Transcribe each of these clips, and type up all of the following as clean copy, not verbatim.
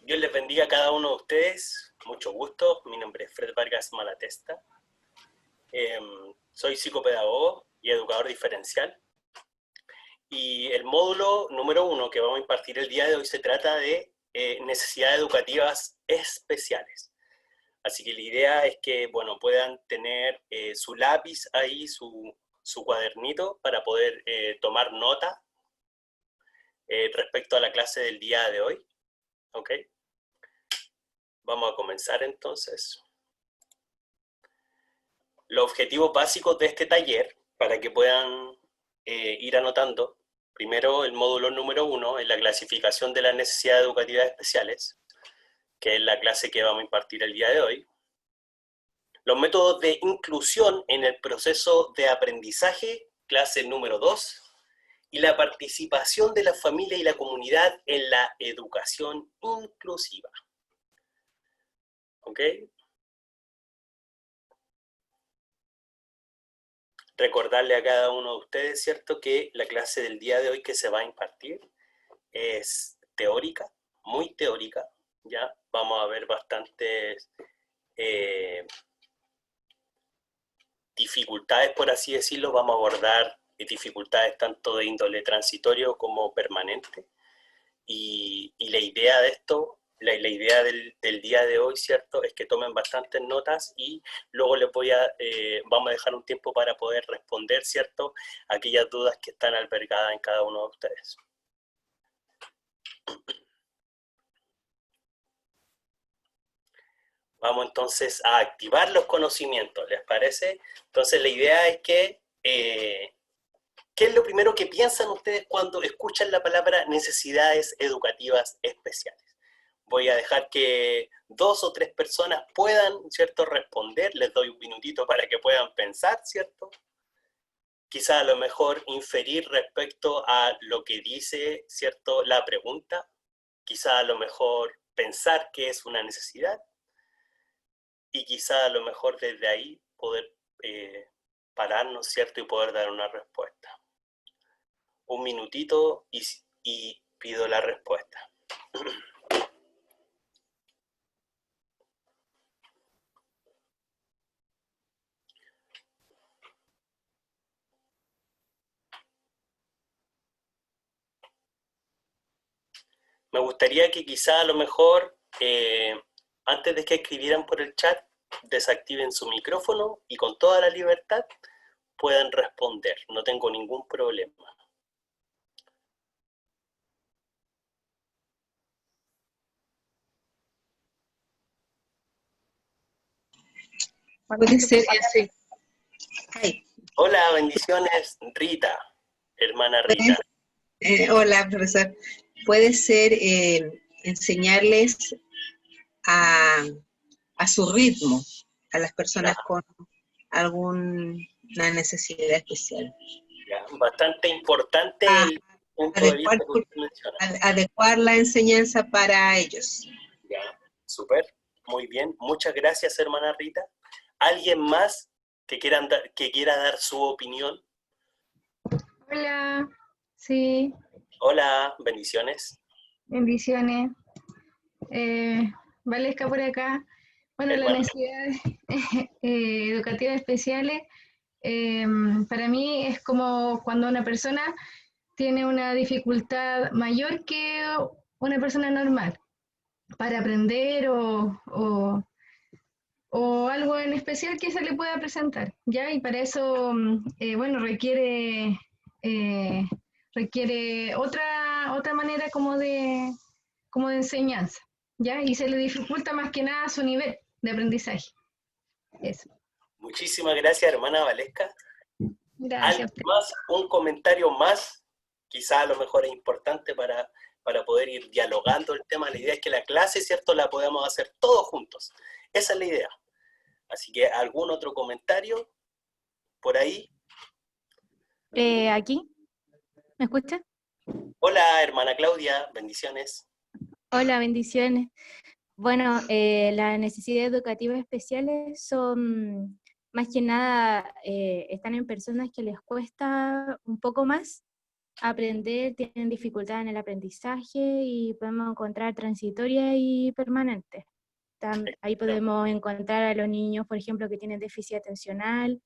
Dios les bendiga a cada uno de ustedes. Mucho gusto. Mi nombre es Fred Vargas Malatesta. Soy psicopedagogo y educador diferencial. Y el módulo número 1 que vamos a impartir el día de hoy se trata de necesidades educativas especiales. Así que la idea es que puedan tener su lápiz ahí, su cuadernito, para poder tomar nota respecto a la clase del día de hoy. ¿Ok? Vamos a comenzar entonces. Los objetivos básicos de este taller, para que puedan ir anotando. Primero, el módulo número 1 es la clasificación de las necesidades educativas especiales, que es la clase que vamos a impartir el día de hoy. Los métodos de inclusión en el proceso de aprendizaje, clase número 2. Y la participación de la familia y la comunidad en la educación inclusiva. ¿Ok? Recordarle a cada uno de ustedes, ¿cierto?, que la clase del día de hoy que se va a impartir es teórica, muy teórica, ¿ya? Vamos a ver bastantes dificultades, por así decirlo. Vamos a abordar dificultades tanto de índole transitorio como permanente. Y la idea de esto, la idea del día de hoy, ¿cierto?, es que tomen bastantes notas y luego vamos a dejar un tiempo para poder responder, ¿cierto?, aquellas dudas que están albergadas en cada uno de ustedes. Vamos entonces a activar los conocimientos, ¿les parece? Entonces la idea es que, ¿qué es lo primero que piensan ustedes cuando escuchan la palabra necesidades educativas especiales? Voy a dejar que 2 o 3 personas puedan, ¿cierto?, responder. Les doy un minutito para que puedan pensar, ¿cierto? Quizá a lo mejor inferir respecto a lo que dice, ¿cierto?, la pregunta. Quizá a lo mejor pensar que es una necesidad. Y quizá a lo mejor desde ahí poder pararnos, ¿cierto?, y poder dar una respuesta. Un minutito y pido la respuesta. Me gustaría que quizá a lo mejor, antes de que escribieran por el chat, desactiven su micrófono y con toda la libertad puedan responder. No tengo ningún problema. Puede ser ese. Hola, bendiciones, Rita, hermana Rita. Hola, profesor. Puede ser enseñarles a su ritmo a las personas con alguna necesidad especial. Ya, bastante importante el punto de vista que usted menciona. Adecuar la enseñanza para ellos. Ya, súper, muy bien. Muchas gracias, hermana Rita. ¿Alguien más que quiera dar su opinión? Hola, sí. Hola, bendiciones. Bendiciones. Valesca por acá. Bueno, las necesidades educativas especiales, para mí es como cuando una persona tiene una dificultad mayor que una persona normal para aprender o algo en especial que se le pueda presentar, ¿ya? Y para eso, requiere otra manera como de enseñanza, ¿ya? Y se le dificulta más que nada su nivel de aprendizaje. Eso. Muchísimas gracias, hermana Valesca. Gracias. Un comentario más, quizá a lo mejor es importante para poder ir dialogando el tema. La idea es que la clase, ¿cierto?, la podamos hacer todos juntos. Esa es la idea. Así que, ¿algún otro comentario por ahí? ¿Aquí? ¿Me escucha? Hola, hermana Claudia, bendiciones. Hola, bendiciones. Bueno, las necesidades educativas especiales son más que nada, están en personas que les cuesta un poco más aprender, tienen dificultad en el aprendizaje y podemos encontrar transitoria y permanente. Ahí podemos encontrar a los niños, por ejemplo, que tienen déficit atencional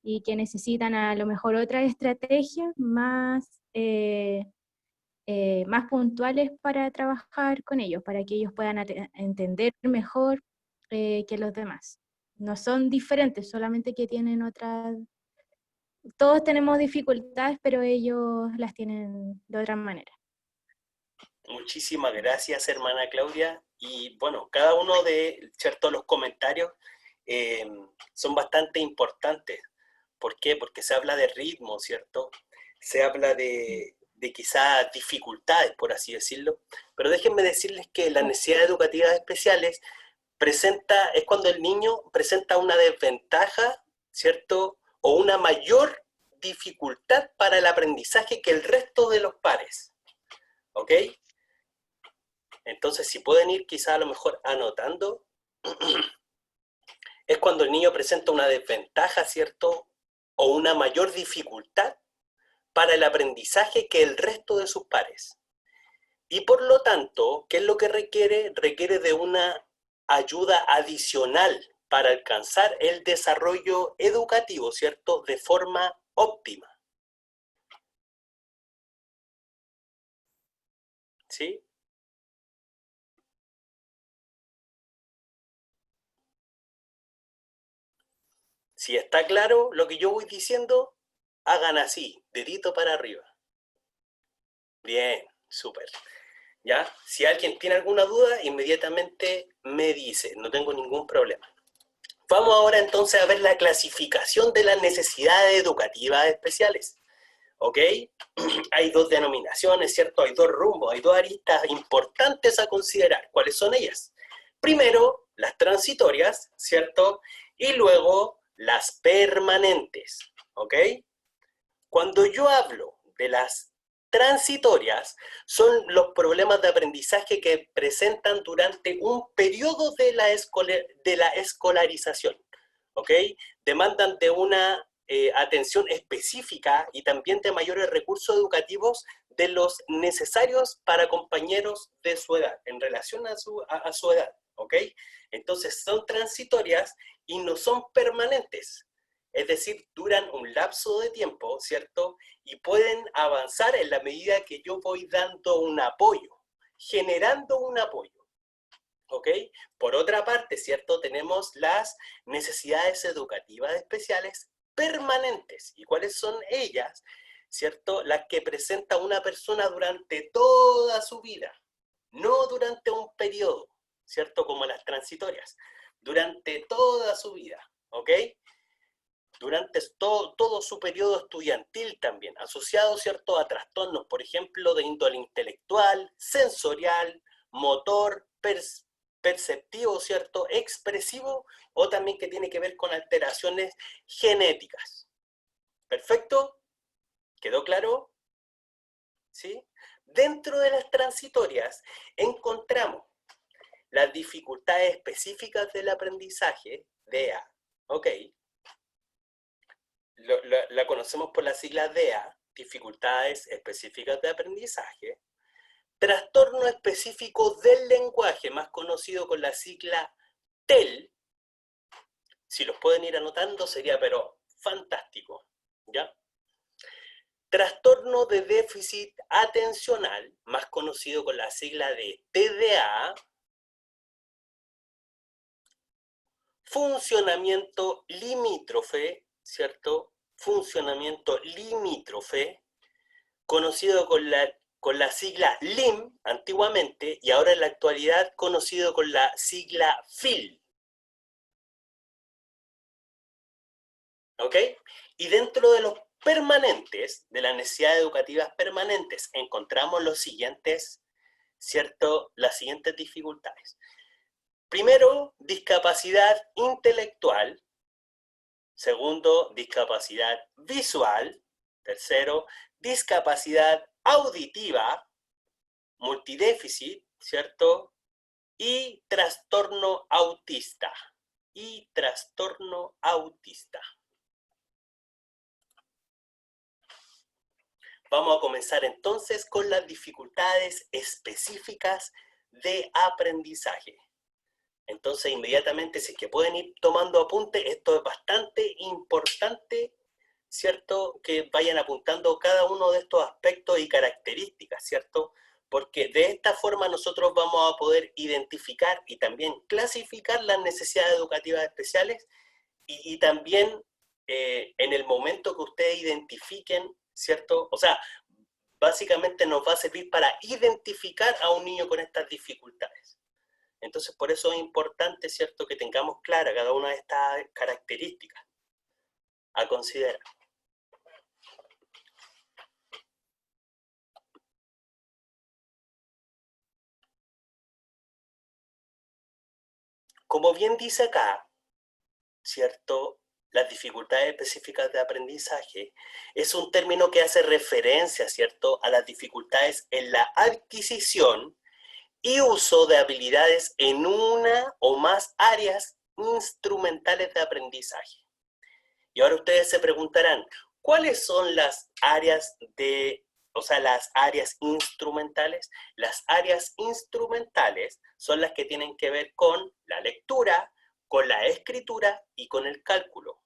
y que necesitan a lo mejor otras estrategias más puntuales para trabajar con ellos, para que ellos puedan entender mejor que los demás. No son diferentes, solamente que tienen otras. Todos tenemos dificultades, pero ellos las tienen de otra manera. Muchísimas gracias, hermana Claudia. Y bueno, cada uno de los comentarios son bastante importantes. ¿Por qué? Porque se habla de ritmo, ¿cierto? Se habla de quizás dificultades, por así decirlo. Pero déjenme decirles que las necesidades educativas especiales es cuando el niño presenta una desventaja, ¿cierto? O una mayor dificultad para el aprendizaje que el resto de los pares. ¿Ok? Entonces, si pueden ir quizá a lo mejor anotando, es cuando el niño presenta una desventaja, ¿cierto? O una mayor dificultad para el aprendizaje que el resto de sus pares. Y por lo tanto, ¿qué es lo que requiere? Requiere de una ayuda adicional para alcanzar el desarrollo educativo, ¿cierto? De forma óptima. ¿Sí? Si está claro lo que yo voy diciendo, hagan así, dedito para arriba. Bien, súper. ¿Ya? Si alguien tiene alguna duda, inmediatamente me dice, no tengo ningún problema. Vamos ahora entonces a ver la clasificación de las necesidades educativas especiales. ¿Ok? Hay dos denominaciones, ¿cierto? Hay dos rumbos, hay dos aristas importantes a considerar. ¿Cuáles son ellas? Primero, las transitorias, ¿cierto? Y luego, las permanentes, ¿ok? Cuando yo hablo de las transitorias, son los problemas de aprendizaje que presentan durante un periodo de la escolarización, ¿ok? Demandan de una atención específica y también de mayores recursos educativos de los necesarios para compañeros de su edad, en relación a su edad, ¿ok? Entonces son transitorias y no son permanentes. Es decir, duran un lapso de tiempo, ¿cierto? Y pueden avanzar en la medida que yo voy dando un apoyo, generando un apoyo. ¿Ok? Por otra parte, ¿cierto? Tenemos las necesidades educativas especiales permanentes. ¿Y cuáles son ellas? ¿Cierto? Las que presenta una persona durante toda su vida, no durante un periodo, ¿cierto? Como las transitorias, durante toda su vida, ¿ok? Durante todo su periodo estudiantil también, asociado, ¿cierto?, a trastornos, por ejemplo, de índole intelectual, sensorial, motor, perceptivo, ¿cierto?, expresivo, o también que tiene que ver con alteraciones genéticas. ¿Perfecto? ¿Quedó claro? ¿Sí? Dentro de las transitorias encontramos las dificultades específicas del aprendizaje, DEA, ¿ok? La conocemos por las siglas DEA, dificultades específicas de aprendizaje, trastorno específico del lenguaje, más conocido con la sigla TEL, si los pueden ir anotando sería pero fantástico, ¿ya? Trastorno de déficit atencional, más conocido con la sigla de TDA, funcionamiento limítrofe, ¿cierto? Funcionamiento limítrofe, conocido con la sigla LIM antiguamente y ahora en la actualidad conocido con la sigla FIL. ¿Ok? Y dentro de los permanentes, de las necesidades educativas permanentes, encontramos los siguientes, ¿cierto? Las siguientes dificultades. Primero, discapacidad intelectual. Segundo, discapacidad visual. Tercero, discapacidad auditiva, multidéficit, ¿cierto? Y trastorno autista. Y trastorno autista. Vamos a comenzar entonces con las dificultades específicas de aprendizaje. Entonces, inmediatamente, si es que pueden ir tomando apuntes, esto es bastante importante, ¿cierto? Que vayan apuntando cada uno de estos aspectos y características, ¿cierto? Porque de esta forma nosotros vamos a poder identificar y también clasificar las necesidades educativas especiales y también en el momento que ustedes identifiquen, ¿cierto? O sea, básicamente nos va a servir para identificar a un niño con estas dificultades. Entonces, por eso es importante, ¿cierto?, que tengamos clara cada una de estas características a considerar. Como bien dice acá, ¿cierto?, las dificultades específicas de aprendizaje es un término que hace referencia, ¿cierto?, a las dificultades en la adquisición y uso de habilidades en una o más áreas instrumentales de aprendizaje. Y ahora ustedes se preguntarán, ¿cuáles son las áreas las áreas instrumentales? Las áreas instrumentales son las que tienen que ver con la lectura, con la escritura y con el cálculo.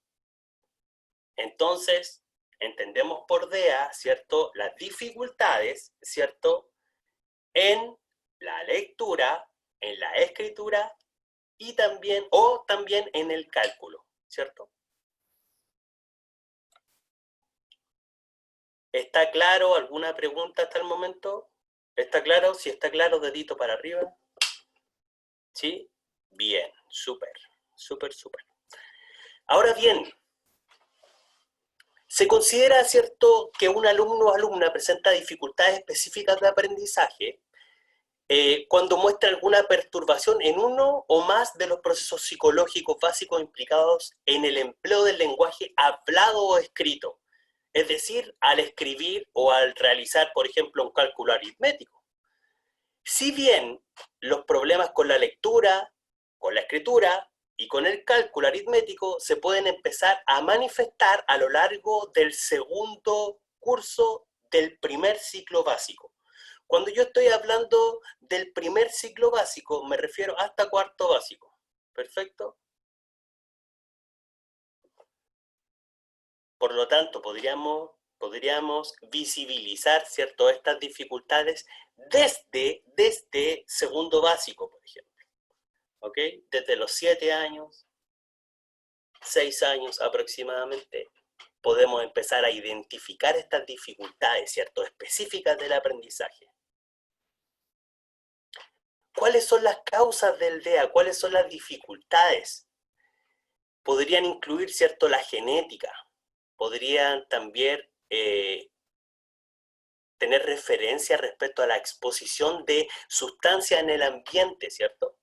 Entonces, entendemos por DEA, ¿cierto?, las dificultades, ¿cierto?, en la lectura, en la escritura y también en el cálculo, ¿cierto? ¿Está claro? ¿Alguna pregunta hasta el momento? ¿Está claro? Si está claro, dedito para arriba. ¿Sí? Bien, súper, súper, súper. Ahora bien, se considera, ¿cierto?, que un alumno o alumna presenta dificultades específicas de aprendizaje cuando muestra alguna perturbación en uno o más de los procesos psicológicos básicos implicados en el empleo del lenguaje hablado o escrito. Es decir, al escribir o al realizar, por ejemplo, un cálculo aritmético. Si bien los problemas con la lectura, con la escritura y con el cálculo aritmético se pueden empezar a manifestar a lo largo del segundo curso del primer ciclo básico. Cuando yo estoy hablando del primer ciclo básico, me refiero hasta cuarto básico. ¿Perfecto? Por lo tanto, podríamos visibilizar, ¿cierto?, estas dificultades desde segundo básico, por ejemplo. ¿Ok? Desde los 7 años, 6 años aproximadamente, podemos empezar a identificar estas dificultades, ¿cierto?, específicas del aprendizaje. ¿Cuáles son las causas del DEA? ¿Cuáles son las dificultades? Podrían incluir, ¿cierto?, la genética. Podrían también tener referencia respecto a la exposición de sustancias en el ambiente, ¿cierto?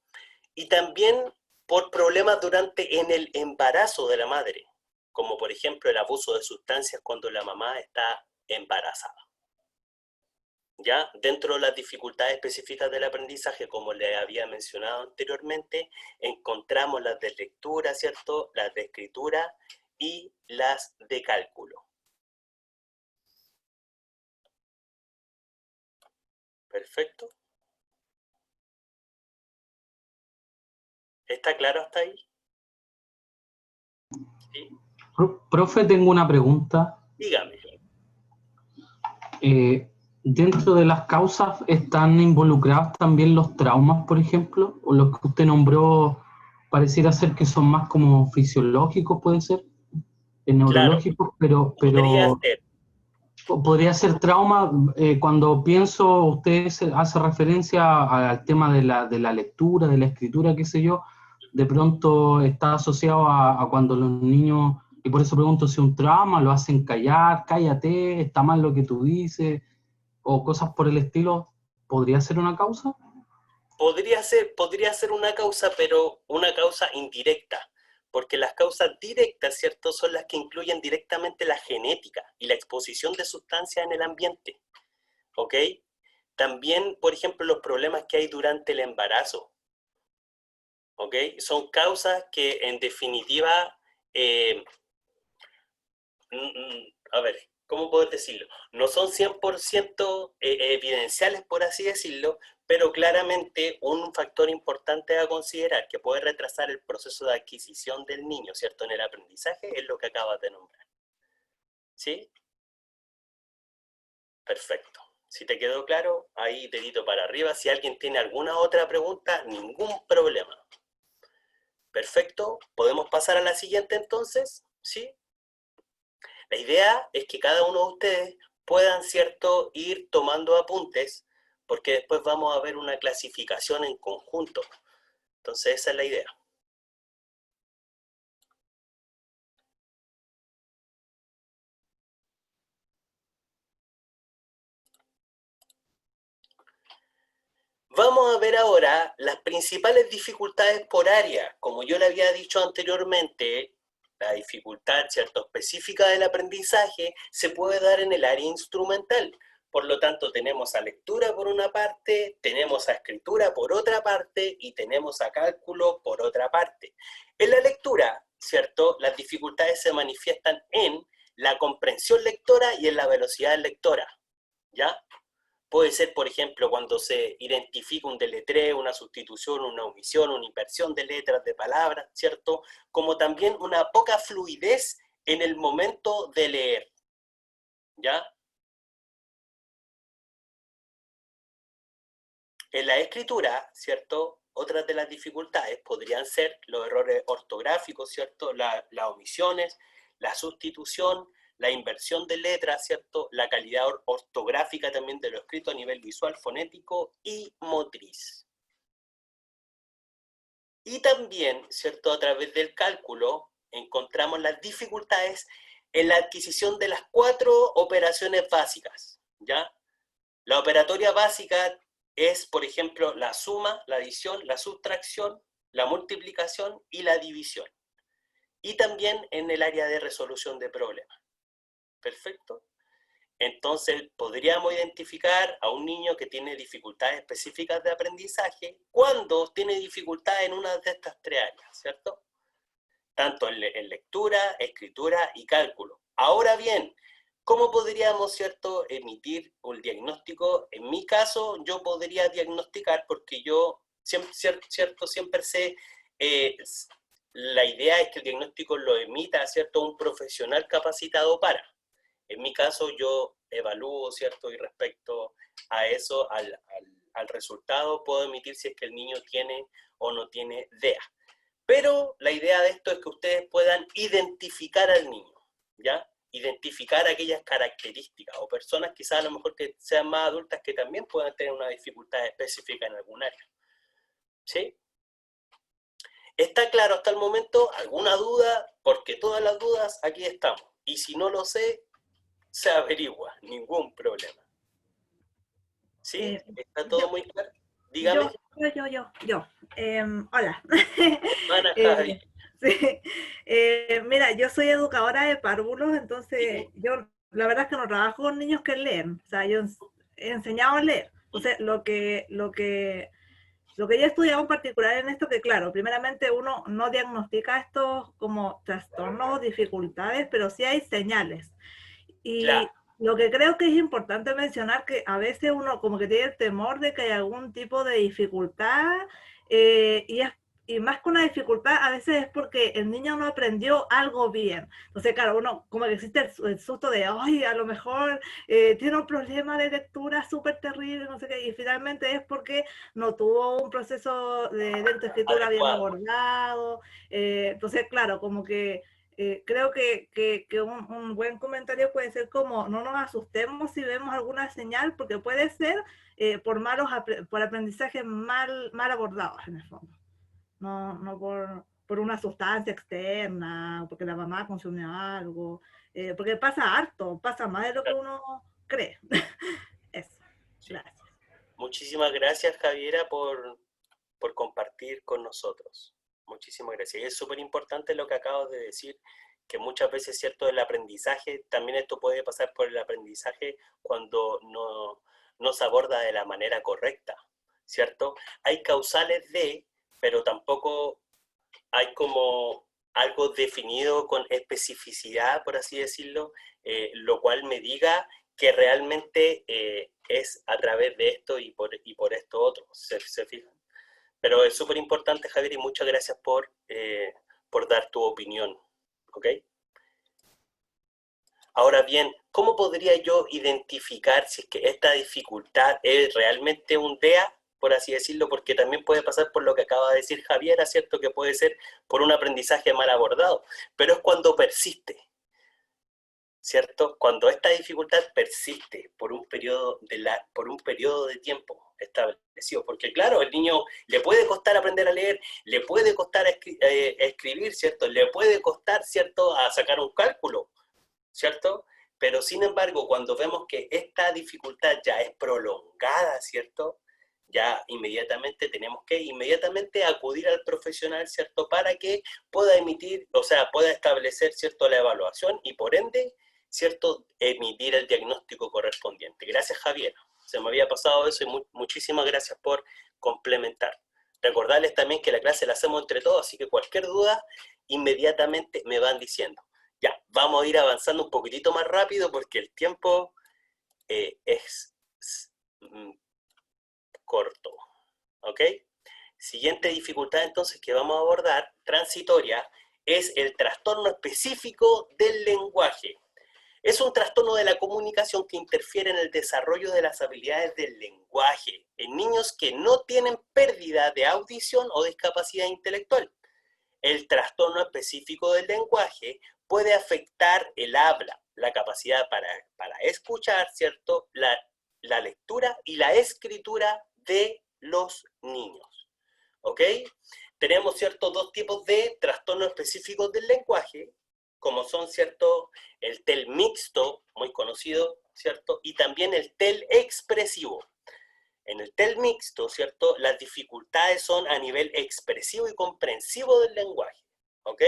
Y también por problemas en el embarazo de la madre, como por ejemplo el abuso de sustancias cuando la mamá está embarazada. ¿Ya? Dentro de las dificultades específicas del aprendizaje, como les había mencionado anteriormente, encontramos las de lectura, ¿cierto?, las de escritura y las de cálculo. Perfecto. ¿Está claro hasta ahí? ¿Sí? Profe, tengo una pregunta. Dígame. ¿Dentro de las causas están involucrados también los traumas, por ejemplo? ¿O los que usted nombró pareciera ser que son más como fisiológicos, puede ser? Neurológicos, claro, podría ser. Podría ser trauma. Cuando pienso, usted hace referencia al tema de la lectura, de la escritura, qué sé yo, de pronto está asociado a cuando los niños, y por eso pregunto si un trauma lo hacen callar, cállate, está mal lo que tú dices, o cosas por el estilo, ¿podría ser una causa? Podría ser una causa, pero una causa indirecta, porque las causas directas, ¿cierto?, son las que incluyen directamente la genética y la exposición de sustancias en el ambiente, ¿ok? También, por ejemplo, los problemas que hay durante el embarazo, ¿ok? Son causas que, en definitiva, a ver, ¿cómo poder decirlo? No son 100% evidenciales, por así decirlo, pero claramente un factor importante a considerar que puede retrasar el proceso de adquisición del niño, ¿cierto? En el aprendizaje es lo que acabas de nombrar. ¿Sí? Perfecto. Si te quedó claro, ahí dedito para arriba. Si alguien tiene alguna otra pregunta, ningún problema. Perfecto. ¿Podemos pasar a la siguiente entonces? ¿Sí? La idea es que cada uno de ustedes puedan, ¿cierto?, ir tomando apuntes, porque después vamos a ver una clasificación en conjunto. Entonces esa es la idea. Vamos a ver ahora las principales dificultades por área. Como yo le había dicho anteriormente, la dificultad, ¿cierto?, específica del aprendizaje se puede dar en el área instrumental. Por lo tanto, tenemos a lectura por una parte, tenemos a escritura por otra parte y tenemos a cálculo por otra parte. En la lectura, ¿cierto?, las dificultades se manifiestan en la comprensión lectora y en la velocidad lectora, ¿ya? Puede ser, por ejemplo, cuando se identifica un deletreo, una sustitución, una omisión, una inversión de letras, de palabras, ¿cierto? Como también una poca fluidez en el momento de leer, ¿ya? En la escritura, ¿cierto? Otras de las dificultades podrían ser los errores ortográficos, ¿cierto? Las omisiones, la sustitución, la inversión de letras, ¿cierto? La calidad ortográfica también de lo escrito a nivel visual, fonético y motriz. Y también, ¿cierto? A través del cálculo encontramos las dificultades en la adquisición de las 4 operaciones básicas, ¿ya? La operatoria básica es, por ejemplo, la suma, la adición, la sustracción, la multiplicación y la división. Y también en el área de resolución de problemas. Perfecto. Entonces, podríamos identificar a un niño que tiene dificultades específicas de aprendizaje cuando tiene dificultad en una de estas 3 áreas, ¿cierto? Tanto en lectura, escritura y cálculo. Ahora bien, ¿cómo podríamos, cierto, emitir un diagnóstico? En mi caso, yo podría diagnosticar porque yo, siempre sé, la idea es que el diagnóstico lo emita, ¿cierto?, un profesional capacitado para. En mi caso, yo evalúo, ¿cierto?, y respecto a eso, al resultado, puedo emitir si es que el niño tiene o no tiene DEA. Pero la idea de esto es que ustedes puedan identificar al niño, ¿ya? Identificar aquellas características o personas quizás a lo mejor que sean más adultas que también puedan tener una dificultad específica en algún área. ¿Sí? ¿Está claro hasta el momento? ¿Alguna duda? Porque todas las dudas aquí estamos. Y si no lo sé, se averigua, ningún problema. ¿Sí? ¿Está todo muy claro? Dígame. Hola. Ana Javi. Sí. Mira, yo soy educadora de párvulos, entonces yo la verdad es que no trabajo con niños que leen, o sea, yo he enseñado a leer. Entonces, lo que yo he estudiado en particular en esto, que claro, primeramente uno no diagnostica estos como trastornos o dificultades, pero sí hay señales. Y Claro. lo que creo que es importante mencionar que a veces uno como que tiene el temor de que hay algún tipo de dificultad y más que una dificultad a veces es porque el niño no aprendió algo bien. Entonces, claro, uno como que existe el susto de, ay, a lo mejor tiene un problema de lectura súper terrible, no sé qué, y finalmente es porque no tuvo un proceso de lectoescritura bien abordado. Entonces, claro, como que creo que un buen comentario puede ser como no nos asustemos si vemos alguna señal, porque puede ser por aprendizajes mal abordados en el fondo. No por una sustancia externa, porque la mamá consumió algo, porque pasa harto, pasa más de lo que uno cree. Eso, gracias. Muchísimas gracias, Javiera, por compartir con nosotros. Muchísimas gracias. Y es súper importante lo que acabas de decir, que muchas veces, cierto, el aprendizaje, también esto puede pasar por el aprendizaje cuando no se aborda de la manera correcta, ¿cierto? Hay causales de, pero tampoco hay como algo definido con especificidad, por así decirlo, lo cual me diga que realmente es a través de esto y por esto otro, ¿se fijan? Pero es súper importante, Javier, y muchas gracias por dar tu opinión, ¿ok? Ahora bien, ¿cómo podría yo identificar si es que esta dificultad es realmente un DEA, por así decirlo? Porque también puede pasar por lo que acaba de decir Javier, ¿cierto? Que puede ser por un aprendizaje mal abordado, pero es cuando persiste, ¿cierto? Cuando esta dificultad persiste por un periodo de tiempo establecido, porque claro, el niño le puede costar aprender a leer, le puede costar escribir, ¿cierto? Le puede costar, ¿cierto?, a sacar un cálculo, ¿cierto? Pero sin embargo, cuando vemos que esta dificultad ya es prolongada, ¿cierto? Ya inmediatamente tenemos que acudir al profesional, ¿cierto? Para que pueda emitir, o sea, pueda establecer, ¿cierto?, la evaluación y por ende, ¿cierto?, emitir el diagnóstico correspondiente. Gracias, Javier. Se me había pasado eso y muchísimas gracias por complementar. Recordarles también que la clase la hacemos entre todos, así que cualquier duda, inmediatamente me van diciendo. Ya, vamos a ir avanzando un poquitito más rápido porque el tiempo es corto, ¿ok? Siguiente dificultad entonces que vamos a abordar, transitoria, es el trastorno específico del lenguaje. Es un trastorno de la comunicación que interfiere en el desarrollo de las habilidades del lenguaje en niños que no tienen pérdida de audición o discapacidad intelectual. El trastorno específico del lenguaje puede afectar el habla, la capacidad para escuchar, ¿cierto?, la lectura y la escritura de los niños, ¿ok? Tenemos, ¿cierto?, dos tipos de trastornos específicos del lenguaje, como son, ¿cierto?, el TEL mixto, muy conocido, ¿cierto?, y también el TEL expresivo. En el TEL mixto, ¿cierto?, las dificultades son a nivel expresivo y comprensivo del lenguaje, ¿ok?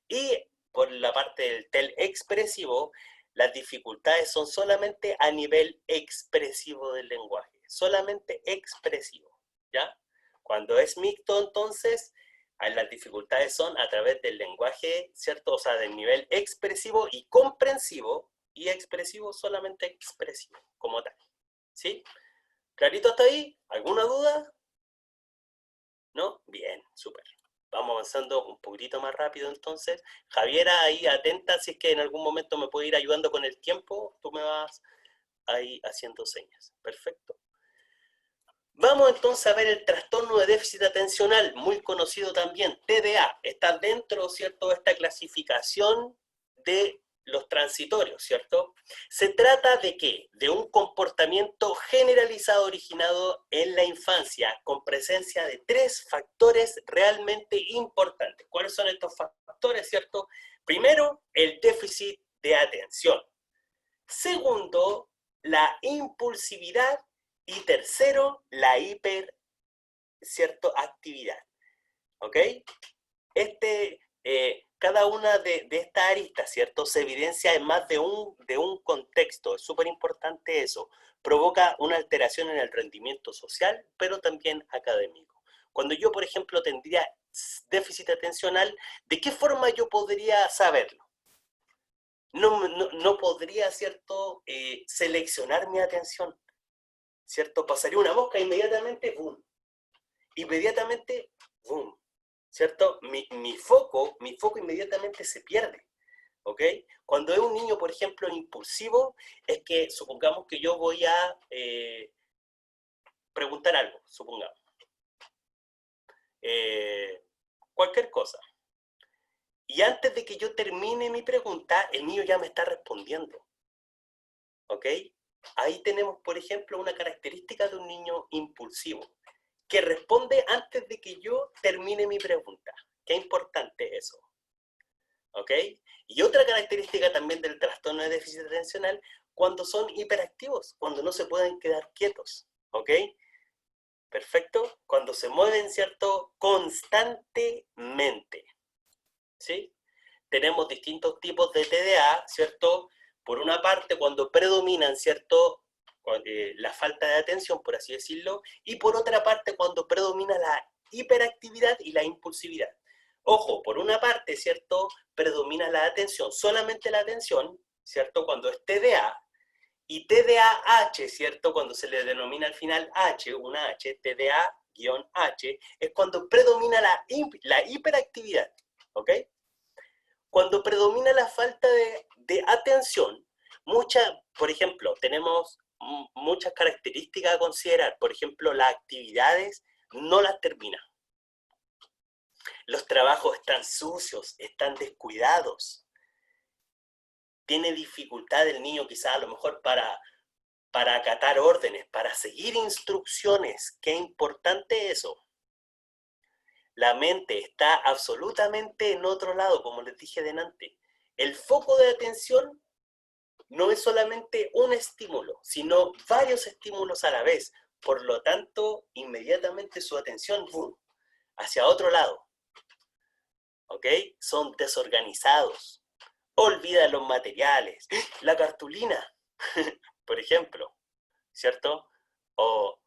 Y por la parte del TEL expresivo, las dificultades son solamente a nivel expresivo del lenguaje, solamente expresivo, ¿ya? Cuando es mixto, entonces, las dificultades son a través del lenguaje, ¿cierto? O sea, del nivel expresivo y comprensivo, y expresivo solamente expresivo, como tal, ¿sí? ¿Clarito hasta ahí? ¿Alguna duda? ¿No? Bien, súper. Vamos avanzando un poquitito más rápido entonces. Javiera, ahí atenta, si es que en algún momento me puede ir ayudando con el tiempo, tú me vas ahí haciendo señas. Perfecto. Vamos entonces a ver el trastorno de déficit atencional, muy conocido también, TDA. Está dentro, ¿cierto?, de esta clasificación de los transitorios, ¿cierto? Se trata de ¿qué? De un comportamiento generalizado originado en la infancia, con presencia de 3 factores realmente importantes. ¿Cuáles son estos factores, cierto? Primero, el déficit de atención. Segundo, la impulsividad. Y tercero, la actividad. ¿Ok? Cada una de estas aristas, ¿cierto?, se evidencia en más de un contexto. Es súper importante eso. Provoca una alteración en el rendimiento social, pero también académico. Cuando yo, por ejemplo, tendría déficit atencional, ¿de qué forma yo podría saberlo? No podría, ¿cierto?, seleccionar mi atención, ¿cierto? Pasaría una mosca inmediatamente, ¡boom! Inmediatamente, ¡boom! ¿Cierto? Mi foco inmediatamente se pierde, ¿ok? Cuando es un niño, por ejemplo, impulsivo, es que supongamos que yo voy a preguntar algo, supongamos. Cualquier cosa. Y antes de que yo termine mi pregunta, el niño ya me está respondiendo, ¿ok? Ahí tenemos, por ejemplo, una característica de un niño impulsivo, que responde antes de que yo termine mi pregunta. Qué importante eso. ¿Ok? Y otra característica también del trastorno de déficit atencional, cuando son hiperactivos, cuando no se pueden quedar quietos. ¿Ok? Perfecto. Cuando se mueven, ¿cierto?, constantemente. ¿Sí? Tenemos distintos tipos de TDA, ¿cierto? Por una parte, cuando predominan, ¿cierto?, la falta de atención, por así decirlo, y por otra parte, cuando predomina la hiperactividad y la impulsividad. Ojo, por una parte, ¿cierto? Predomina la atención, solamente la atención, ¿cierto? Cuando es TDA, y TDAH, ¿cierto? Cuando se le denomina al final H, una H, TDA-H, es cuando predomina la hiperactividad, ¿ok? Cuando predomina la falta de atención, por ejemplo, tenemos muchas características a considerar. Por ejemplo, las actividades no las termina. Los trabajos están sucios, están descuidados. Tiene dificultad el niño quizás a lo mejor para acatar órdenes, para seguir instrucciones. Qué importante eso. La mente está absolutamente en otro lado, como les dije delante. El foco de atención no es solamente un estímulo, sino varios estímulos a la vez. Por lo tanto, inmediatamente su atención hacia otro lado. ¿Ok? Son desorganizados. Olvidan los materiales. La cartulina, por ejemplo, ¿cierto? O,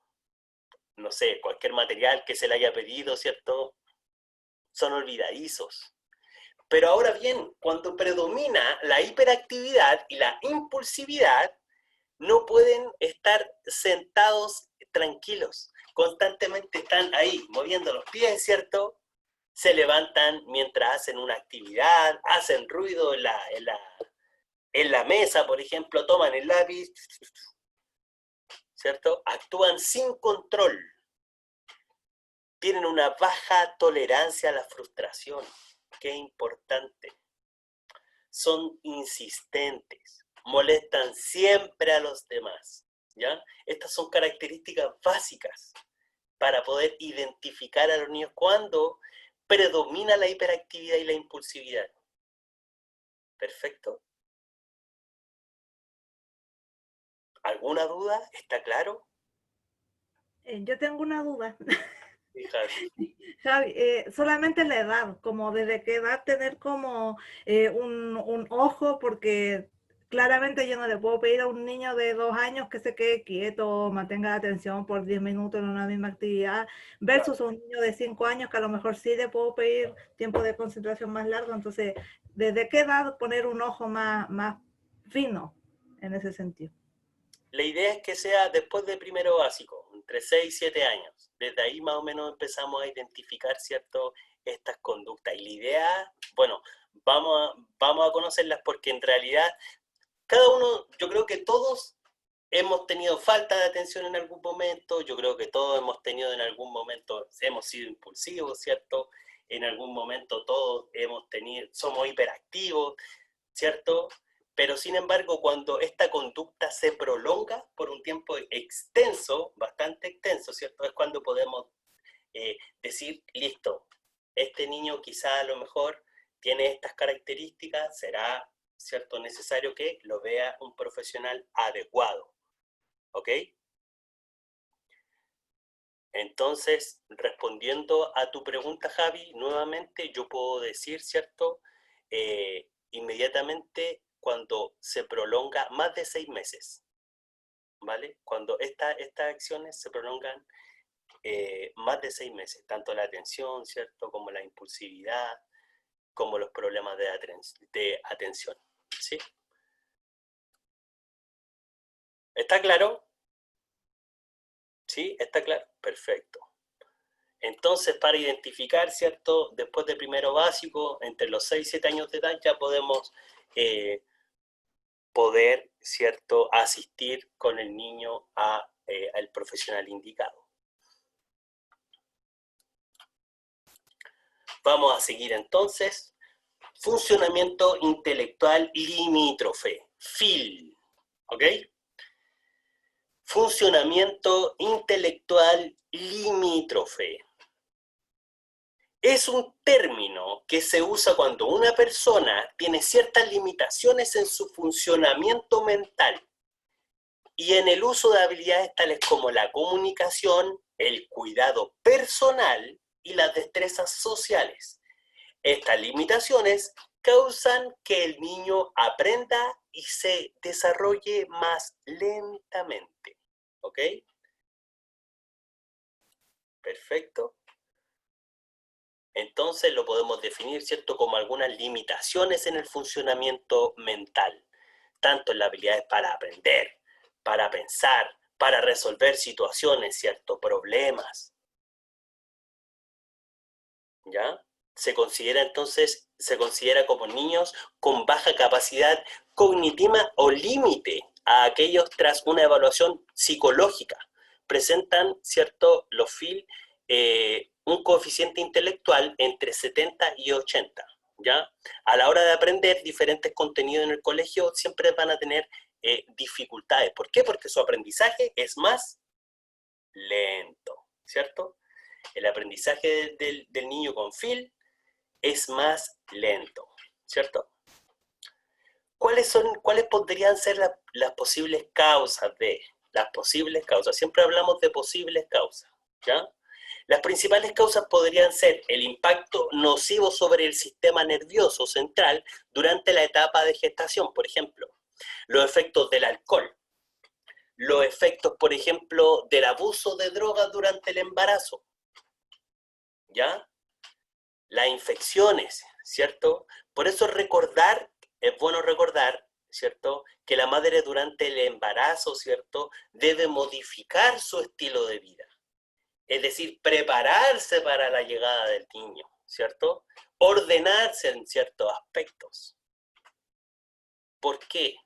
no sé, cualquier material que se le haya pedido, ¿cierto? Son olvidadizos. Pero ahora bien, cuando predomina la hiperactividad y la impulsividad, no pueden estar sentados tranquilos. Constantemente están ahí, moviendo los pies, ¿cierto? Se levantan mientras hacen una actividad, hacen ruido en la mesa, por ejemplo, toman el lápiz, ¿cierto? Actúan sin control. Tienen una baja tolerancia a la frustración. Qué importante. Son insistentes, molestan siempre a los demás, ¿ya? Estas son características básicas para poder identificar a los niños cuando predomina la hiperactividad y la impulsividad. ¿Perfecto? ¿Alguna duda? ¿Está claro? Yo tengo una duda. Javi. Javi, solamente la edad, como desde qué edad tener como un ojo, porque claramente yo no le puedo pedir a un niño de 2 años que se quede quieto, mantenga la atención por 10 minutos en una misma actividad, versus un niño de 5 años que a lo mejor sí le puedo pedir tiempo de concentración más largo. Entonces, ¿desde qué edad poner un ojo más fino en ese sentido? La idea es que sea después de primero básico, entre 6 y 7 años. Desde ahí más o menos empezamos a identificar, ¿cierto?, estas conductas. Y la idea, bueno, vamos a conocerlas porque en realidad cada uno, yo creo que todos hemos tenido falta de atención en algún momento, yo creo que todos hemos tenido en algún momento, hemos sido impulsivos, ¿cierto? En algún momento todos somos hiperactivos, ¿cierto? Pero sin embargo, cuando esta conducta se prolonga por un tiempo extenso, bastante extenso, ¿cierto? Es cuando podemos decir, listo, este niño quizá a lo mejor tiene estas características, será, ¿cierto?, necesario que lo vea un profesional adecuado. ¿Ok? Entonces, respondiendo a tu pregunta, Javi, nuevamente yo puedo decir, ¿cierto? Inmediatamente cuando se prolonga más de 6 meses, ¿vale? Cuando estas acciones se prolongan más de 6 meses, tanto la atención, ¿cierto? Como la impulsividad, como los problemas de atención, ¿sí? ¿Está claro? ¿Sí? ¿Está claro? Perfecto. Entonces, para identificar, ¿cierto? Después de primero básico, entre los 6 y 7 años de edad, ya podemos poder, ¿cierto?, asistir con el niño al profesional indicado. Vamos a seguir entonces. Funcionamiento intelectual limítrofe, FIL, ¿ok? Funcionamiento intelectual limítrofe. Es un término que se usa cuando una persona tiene ciertas limitaciones en su funcionamiento mental y en el uso de habilidades tales como la comunicación, el cuidado personal y las destrezas sociales. Estas limitaciones causan que el niño aprenda y se desarrolle más lentamente. ¿Ok? Perfecto. entonces lo podemos definir, ¿cierto?, como algunas limitaciones en el funcionamiento mental, tanto en las habilidades para aprender, para pensar, para resolver situaciones, ¿cierto?, problemas. ¿Ya? Se considera como niños con baja capacidad cognitiva o límite a aquellos tras una evaluación psicológica. Presentan, ¿cierto?, los FIL un coeficiente intelectual entre 70 y 80, ¿ya? A la hora de aprender diferentes contenidos en el colegio siempre van a tener dificultades. ¿Por qué? Porque su aprendizaje es más lento, ¿cierto? El aprendizaje del niño con FIL es más lento, ¿cierto? ¿Cuáles podrían ser las posibles causas de? Las posibles causas. Siempre hablamos de posibles causas, ¿ya? Las principales causas podrían ser el impacto nocivo sobre el sistema nervioso central durante la etapa de gestación, por ejemplo, los efectos del alcohol, los efectos, por ejemplo, del abuso de drogas durante el embarazo, ¿ya? Las infecciones, ¿cierto? Por eso es bueno recordar, ¿cierto?, que la madre durante el embarazo, ¿cierto?, debe modificar su estilo de vida. Es decir, prepararse para la llegada del niño, ¿cierto? Ordenarse en ciertos aspectos. ¿Por qué?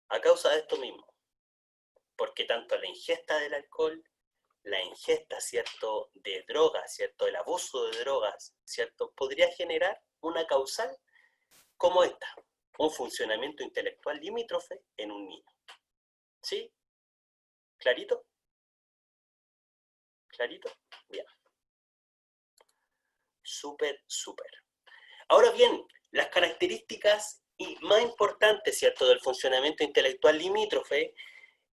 A causa de esto mismo. Porque tanto la ingesta del alcohol, la ingesta, ¿cierto?, de drogas, ¿cierto?, el abuso de drogas, ¿cierto?, podría generar una causal como esta, un funcionamiento intelectual limítrofe en un niño. ¿Sí? ¿Clarito? ¿Clarito? Bien. Súper, súper. Ahora bien, las características más importantes, ¿cierto?, del funcionamiento intelectual limítrofe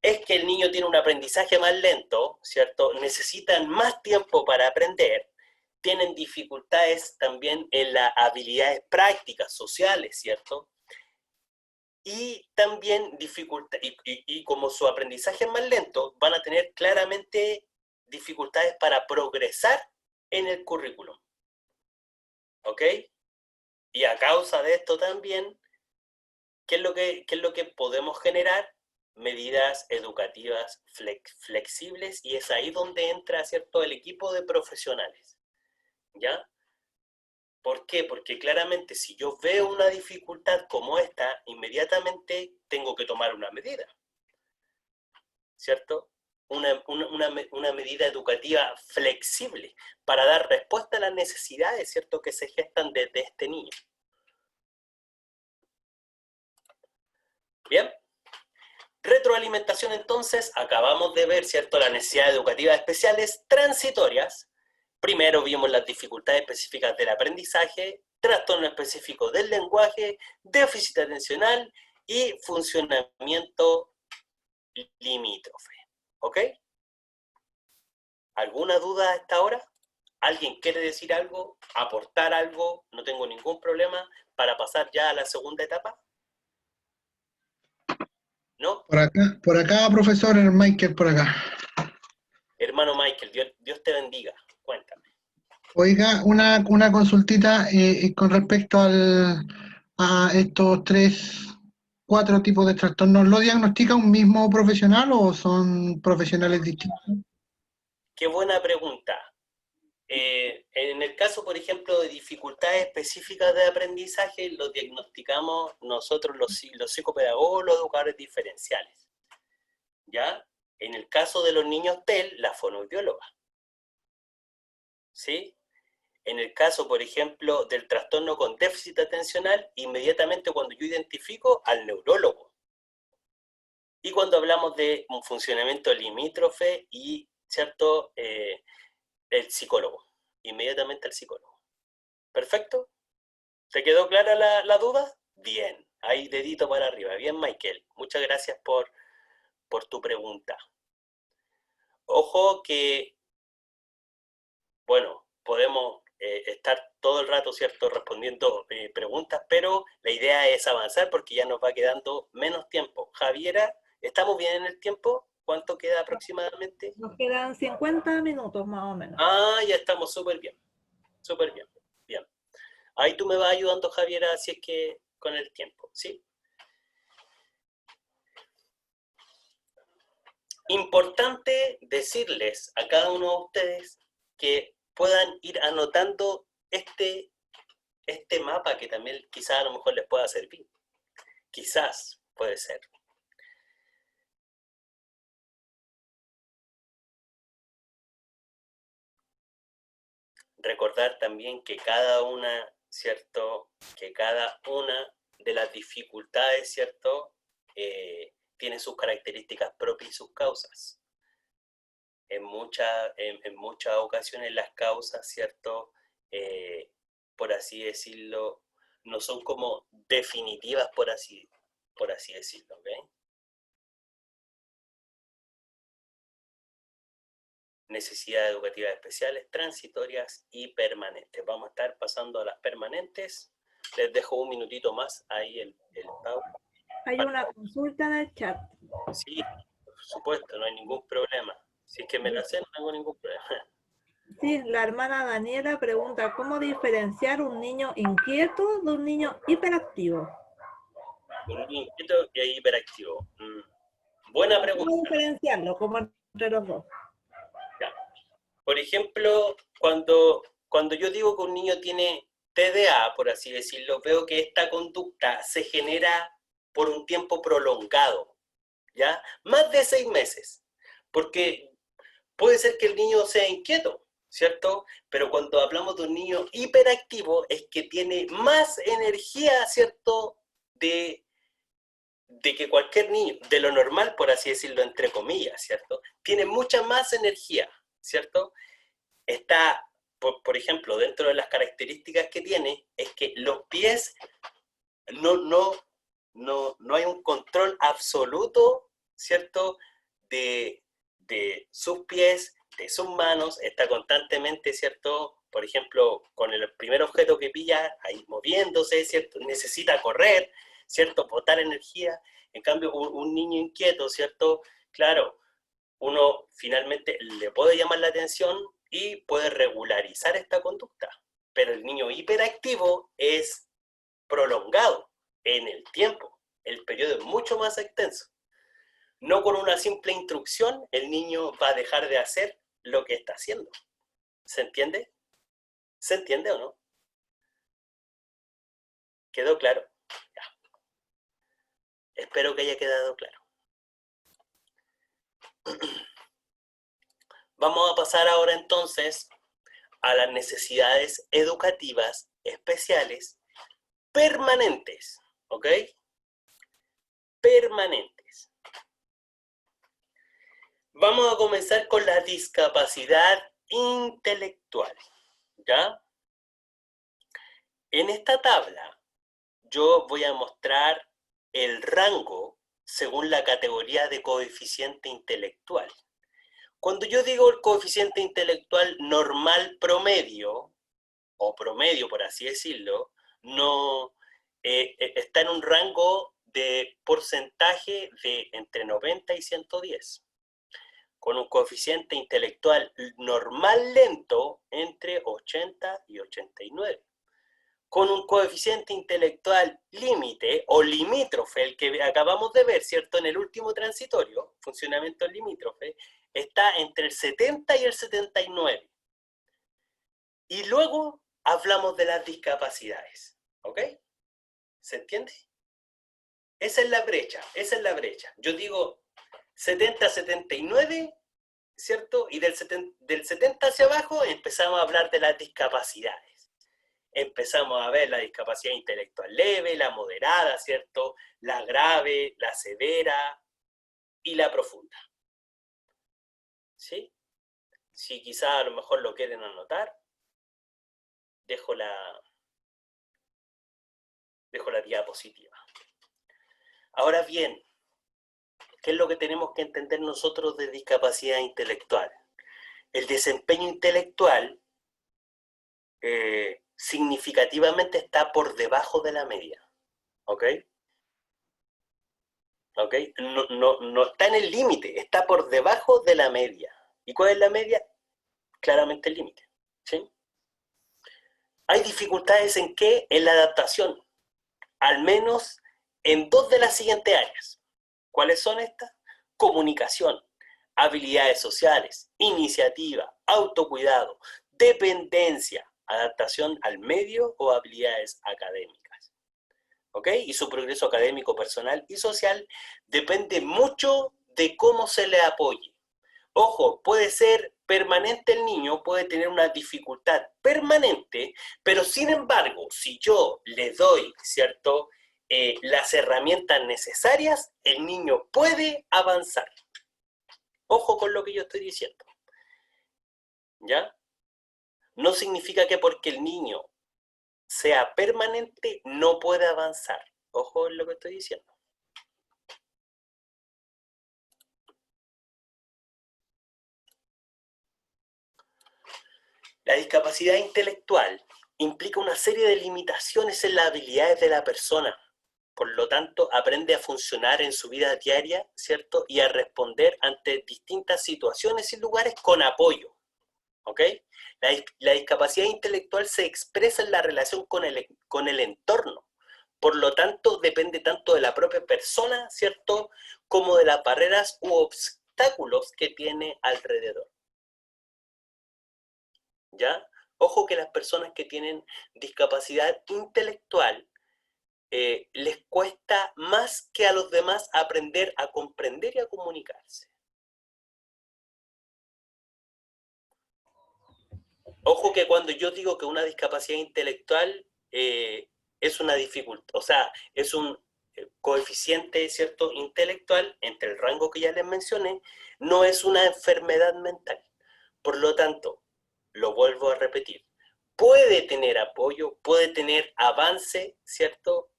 es que el niño tiene un aprendizaje más lento, ¿cierto? Necesitan más tiempo para aprender, tienen dificultades también en las habilidades prácticas, sociales, ¿cierto? Y también y como su aprendizaje es más lento, van a tener claramente dificultades para progresar en el currículum. ¿Ok? Y a causa de esto también, ¿qué es lo que podemos generar? Medidas educativas flexibles, y es ahí donde entra, ¿cierto?, el equipo de profesionales, ¿ya? ¿Por qué? Porque claramente si yo veo una dificultad como esta, inmediatamente tengo que tomar una medida, ¿cierto? Una medida educativa flexible para dar respuesta a las necesidades, ¿cierto?, que se gestan desde este niño. ¿Bien? Retroalimentación, entonces, acabamos de ver, ¿cierto?, las necesidades educativas especiales transitorias. Primero vimos las dificultades específicas del aprendizaje, trastorno específico del lenguaje, déficit atencional y funcionamiento limítrofe. ¿Ok? ¿Alguna duda a esta hora? ¿Alguien quiere decir algo? ¿Aportar algo? No tengo ningún problema para pasar ya a la segunda etapa. ¿No? Por acá, profesor Michael, por acá. Hermano Michael, Dios te bendiga. Cuéntame. Oiga, una consultita con respecto a estos 4 tipos de trastornos. ¿Lo diagnostica un mismo profesional o son profesionales distintos? Qué buena pregunta. En el caso, por ejemplo, de dificultades específicas de aprendizaje, lo diagnosticamos nosotros los psicopedagogos, los educadores diferenciales. ¿Ya? En el caso de los niños TEL, la fonoaudióloga. ¿Sí? En el caso, por ejemplo, del trastorno con déficit atencional, inmediatamente cuando yo identifico al neurólogo. Y cuando hablamos de un funcionamiento limítrofe y, ¿cierto?, el psicólogo. Inmediatamente al psicólogo. ¿Perfecto? ¿Te quedó clara la duda? Bien. Ahí dedito para arriba. Bien, Michael. Muchas gracias por tu pregunta. Ojo que, bueno, podemos estar todo el rato, ¿cierto?, respondiendo preguntas, pero la idea es avanzar porque ya nos va quedando menos tiempo. Javiera, ¿estamos bien en el tiempo? ¿Cuánto queda aproximadamente? Nos quedan 50 minutos más o menos. Ah, ya estamos súper bien. Súper bien, bien. Ahí tú me vas ayudando, Javier, así es que con el tiempo, ¿sí? Importante decirles a cada uno de ustedes que puedan ir anotando este mapa que también quizás a lo mejor les pueda servir. Quizás puede ser. Recordar también que cada una, ¿cierto? Que cada una de las dificultades, ¿cierto? Tiene sus características propias y sus causas. En muchas ocasiones las causas, ¿cierto? Por así decirlo, no son como definitivas, por así decirlo, ¿ok? Necesidades educativas especiales, transitorias y permanentes. Vamos a estar pasando a las permanentes. Les dejo un minutito más ahí el PowerPoint. Hay una consulta en el chat. Sí, por supuesto, no hay ningún problema. Si es que me la sé, no tengo ningún problema. Sí, la hermana Daniela pregunta, ¿cómo diferenciar un niño inquieto de un niño hiperactivo? Un niño inquieto y hiperactivo. Buena pregunta. ¿Cómo diferenciarlo como entre los dos? Ya. Por ejemplo, cuando yo digo que un niño tiene TDA, por así decirlo, veo que esta conducta se genera por un tiempo prolongado, ¿ya? Más de 6 meses, porque puede ser que el niño sea inquieto, ¿cierto? Pero cuando hablamos de un niño hiperactivo, es que tiene más energía, ¿cierto? De que cualquier niño, de lo normal, por así decirlo, entre comillas, ¿cierto? Tiene mucha más energía, ¿cierto? Está, por ejemplo, dentro de las características que tiene, es que los pies no hay un control absoluto, ¿cierto? De sus pies, de sus manos, está constantemente, ¿cierto? Por ejemplo, con el primer objeto que pilla, ahí moviéndose, ¿cierto? Necesita correr, ¿cierto? Botar energía. En cambio, un niño inquieto, ¿cierto? Claro, uno finalmente le puede llamar la atención y puede regularizar esta conducta. Pero el niño hiperactivo es prolongado en el tiempo. El periodo es mucho más extenso. No con una simple instrucción el niño va a dejar de hacer lo que está haciendo. ¿Se entiende? ¿Se entiende o no? ¿Quedó claro? Ya. Espero que haya quedado claro. Vamos a pasar ahora entonces a las necesidades educativas especiales permanentes, ¿ok? Permanentes. Vamos a comenzar con la discapacidad intelectual, ¿ya? En esta tabla yo voy a mostrar el rango según la categoría de coeficiente intelectual. Cuando yo digo el coeficiente intelectual normal promedio, o promedio por así decirlo, no está en un rango de porcentaje de entre 90 y 110, con un coeficiente intelectual normal lento entre 80 y 89. Con un coeficiente intelectual límite o limítrofe, el que acabamos de ver, ¿cierto? En el último transitorio, funcionamiento limítrofe, está entre el 70 y el 79. Y luego hablamos de las discapacidades, ¿ok? ¿Se entiende? Esa es la brecha, esa es la brecha. Yo digo 70 a 79, ¿cierto? Y del 70 hacia abajo empezamos a hablar de las discapacidades. Empezamos a ver la discapacidad intelectual leve, la moderada, ¿cierto? La grave, la severa y la profunda. ¿Sí? Si quizás a lo mejor lo quieren anotar, dejo la diapositiva. Ahora bien, ¿qué es lo que tenemos que entender nosotros de discapacidad intelectual? El desempeño intelectual significativamente está por debajo de la media, ¿ok? ¿Ok? No está en el límite, está por debajo de la media. ¿Y cuál es la media? Claramente el límite, ¿sí? ¿Hay dificultades en qué? En la adaptación, al menos en 2 de las siguientes áreas. ¿Cuáles son estas? Comunicación, habilidades sociales, iniciativa, autocuidado, dependencia, adaptación al medio o habilidades académicas. ¿Ok? Y su progreso académico, personal y social depende mucho de cómo se le apoye. Ojo, puede ser permanente el niño, puede tener una dificultad permanente, pero sin embargo, si yo le doy, ¿cierto?, las herramientas necesarias, el niño puede avanzar. Ojo con lo que yo estoy diciendo. ¿Ya? No significa que porque el niño sea permanente no puede avanzar. Ojo en lo que estoy diciendo. La discapacidad intelectual implica una serie de limitaciones en las habilidades de la persona. Por lo tanto, aprende a funcionar en su vida diaria, ¿cierto? Y a responder ante distintas situaciones y lugares con apoyo. ¿Ok? La discapacidad intelectual se expresa en la relación con el entorno. Por lo tanto, depende tanto de la propia persona, ¿cierto?, como de las barreras u obstáculos que tiene alrededor. ¿Ya? Ojo que las personas que tienen discapacidad intelectual les cuesta más que a los demás aprender a comprender y a comunicarse. Ojo que cuando yo digo que una discapacidad intelectual es una dificultad, o sea, es un coeficiente, ¿cierto?, intelectual, entre el rango que ya les mencioné, no es una enfermedad mental. Por lo tanto, lo vuelvo a repetir, puede tener apoyo, puede tener avance, ¿cierto?,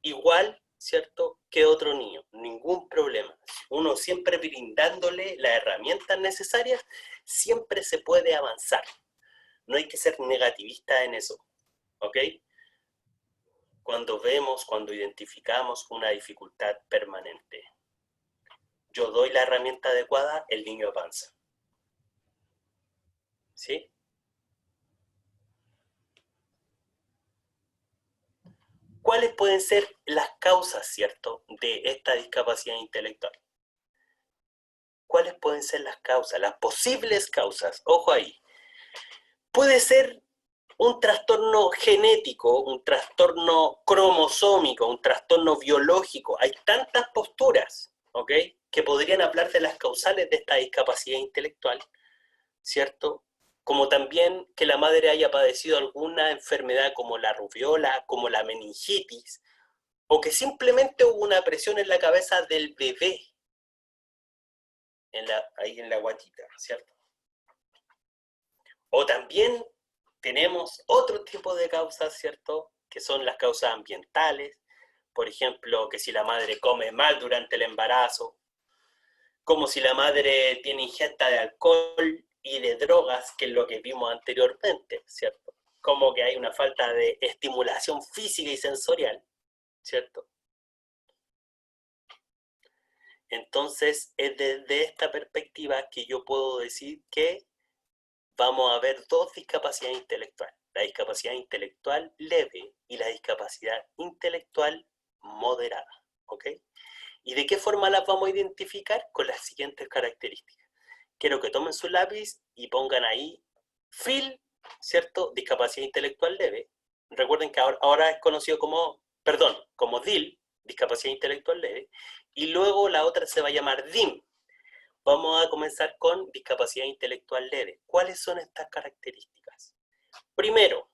igual, ¿cierto?, que otro niño, ningún problema. Uno siempre brindándole las herramientas necesarias, siempre se puede avanzar. No hay que ser negativista en eso, ¿ok? Cuando identificamos una dificultad permanente, yo doy la herramienta adecuada, el niño avanza. ¿Sí? ¿Cuáles pueden ser las causas, cierto, de esta discapacidad intelectual? ¿Cuáles pueden ser las causas, las posibles causas? Ojo ahí. Puede ser un trastorno genético, un trastorno cromosómico, un trastorno biológico. Hay tantas posturas, ¿ok?, que podrían hablar de las causales de esta discapacidad intelectual, ¿cierto? Como también que la madre haya padecido alguna enfermedad como la rubiola, como la meningitis, o que simplemente hubo una presión en la cabeza del bebé, ahí en la guatita, ¿cierto? O también tenemos otro tipo de causas, ¿cierto?, que son las causas ambientales. Por ejemplo, que si la madre come mal durante el embarazo, como si la madre tiene ingesta de alcohol y de drogas, que es lo que vimos anteriormente, ¿cierto? Como que hay una falta de estimulación física y sensorial, ¿cierto? Entonces, es desde esta perspectiva que yo puedo decir que vamos a ver dos discapacidades intelectuales. La discapacidad intelectual leve y la discapacidad intelectual moderada, ¿ok? ¿Y de qué forma las vamos a identificar? Con las siguientes características. Quiero que tomen su lápiz y pongan ahí FIL, ¿cierto?, discapacidad intelectual leve. Recuerden que ahora es conocido como, como DIL, discapacidad intelectual leve, y luego la otra se va a llamar DIM. Vamos a comenzar con discapacidad intelectual leve. ¿Cuáles son estas características? Primero,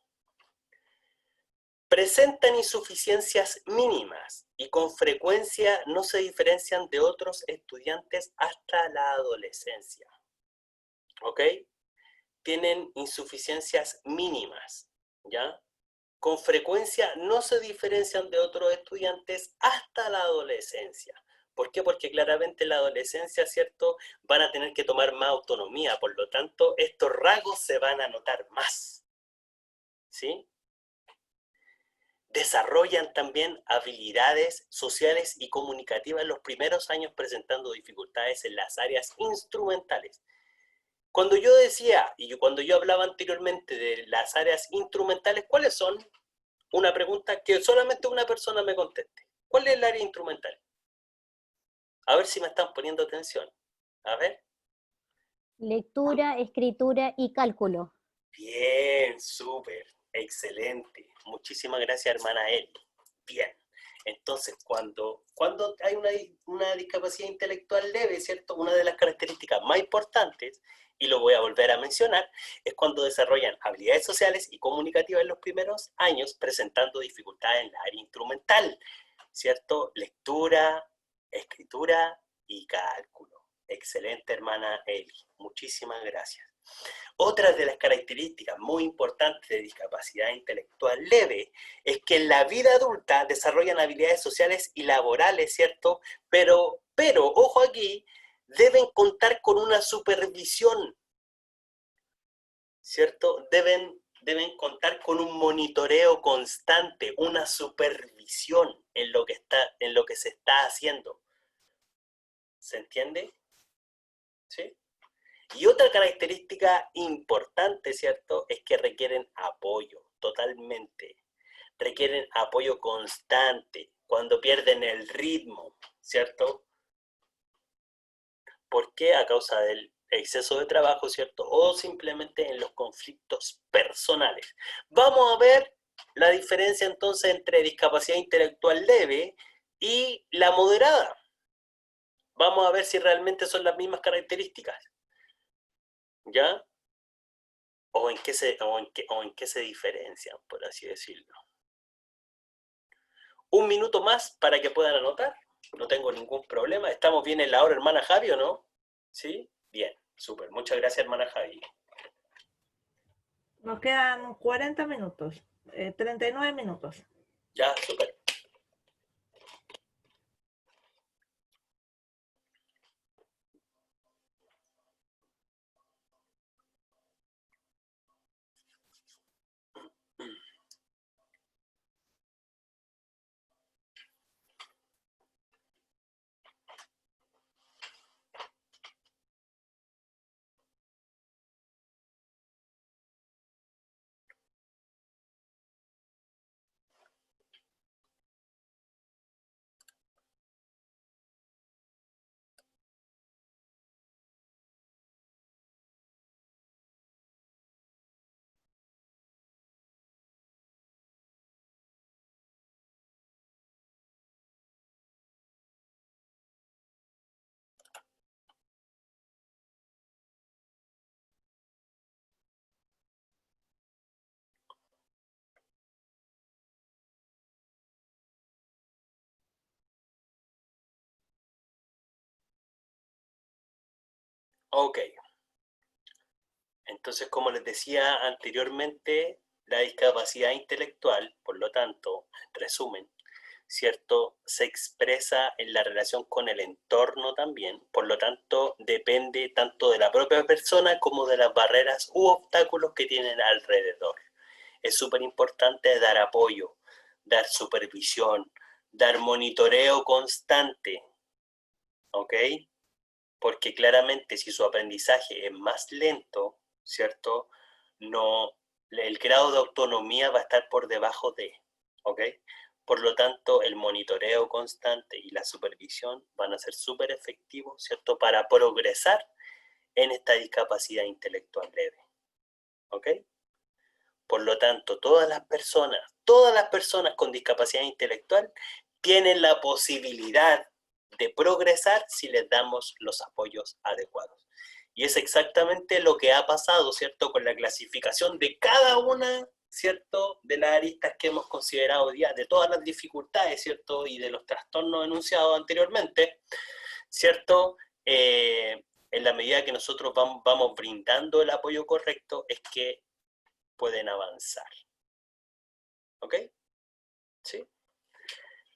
presentan insuficiencias mínimas y con frecuencia no se diferencian de otros estudiantes hasta la adolescencia. ¿Ok? Tienen insuficiencias mínimas, ¿ya? Con frecuencia no se diferencian de otros estudiantes hasta la adolescencia. ¿Por qué? Porque claramente en la adolescencia, ¿cierto?, van a tener que tomar más autonomía, por lo tanto, estos rasgos se van a notar más, ¿sí? Desarrollan también habilidades sociales y comunicativas en los primeros años, presentando dificultades en las áreas instrumentales. Cuando yo decía, cuando yo hablaba anteriormente de las áreas instrumentales, ¿cuáles son? Una pregunta que solamente una persona me conteste. ¿Cuál es el área instrumental? A ver si me están poniendo atención. A ver. Lectura, escritura y cálculo. Bien, súper, excelente. Muchísimas gracias, hermana Eli. Bien. Entonces, cuando hay una discapacidad intelectual leve, ¿cierto? Una de las características más importantes, y lo voy a volver a mencionar, es cuando desarrollan habilidades sociales y comunicativas en los primeros años, presentando dificultades en la área instrumental, ¿cierto? Lectura, escritura y cálculo. Excelente, hermana Eli. Muchísimas gracias. Otra de las características muy importantes de discapacidad intelectual leve es que en la vida adulta desarrollan habilidades sociales y laborales, ¿cierto? Pero ojo aquí, deben contar con una supervisión, ¿cierto? Deben contar con un monitoreo constante, una supervisión en lo que se está haciendo. ¿Se entiende? ¿Sí? Y otra característica importante, ¿cierto?, es que requieren apoyo, totalmente. Requieren apoyo constante, cuando pierden el ritmo, ¿cierto? ¿Por qué? A causa del exceso de trabajo, ¿cierto? O simplemente en los conflictos personales. Vamos a ver la diferencia entonces entre discapacidad intelectual leve y la moderada. Vamos a ver si realmente son las mismas características. ¿Ya? ¿O en qué se diferencian, por así decirlo? Un minuto más para que puedan anotar. No tengo ningún problema. ¿Estamos bien en la hora, hermana Javi, o no? ¿Sí? Bien, súper. Muchas gracias, hermana Javi. Nos quedan 40 minutos, 39 minutos. Ya, súper. Ok. Entonces, como les decía anteriormente, la discapacidad intelectual, por lo tanto, en resumen, ¿cierto?, se expresa en la relación con el entorno también, por lo tanto, depende tanto de la propia persona como de las barreras u obstáculos que tienen alrededor. Es súper importante dar apoyo, dar supervisión, dar monitoreo constante, ¿ok? Porque claramente si su aprendizaje es más lento, ¿cierto? El grado de autonomía va a estar por debajo de, ¿ok? Por lo tanto, el monitoreo constante y la supervisión van a ser súper efectivos, ¿cierto?, para progresar en esta discapacidad intelectual leve, ¿ok? Por lo tanto, todas las personas con discapacidad intelectual tienen la posibilidad de progresar si les damos los apoyos adecuados. Y es exactamente lo que ha pasado, ¿cierto?, con la clasificación de cada una, ¿cierto?, de las aristas que hemos considerado hoy día, de todas las dificultades, ¿cierto?, y de los trastornos enunciados anteriormente, ¿cierto? En la medida que nosotros vamos brindando el apoyo correcto, es que pueden avanzar. ¿Ok? ¿Sí?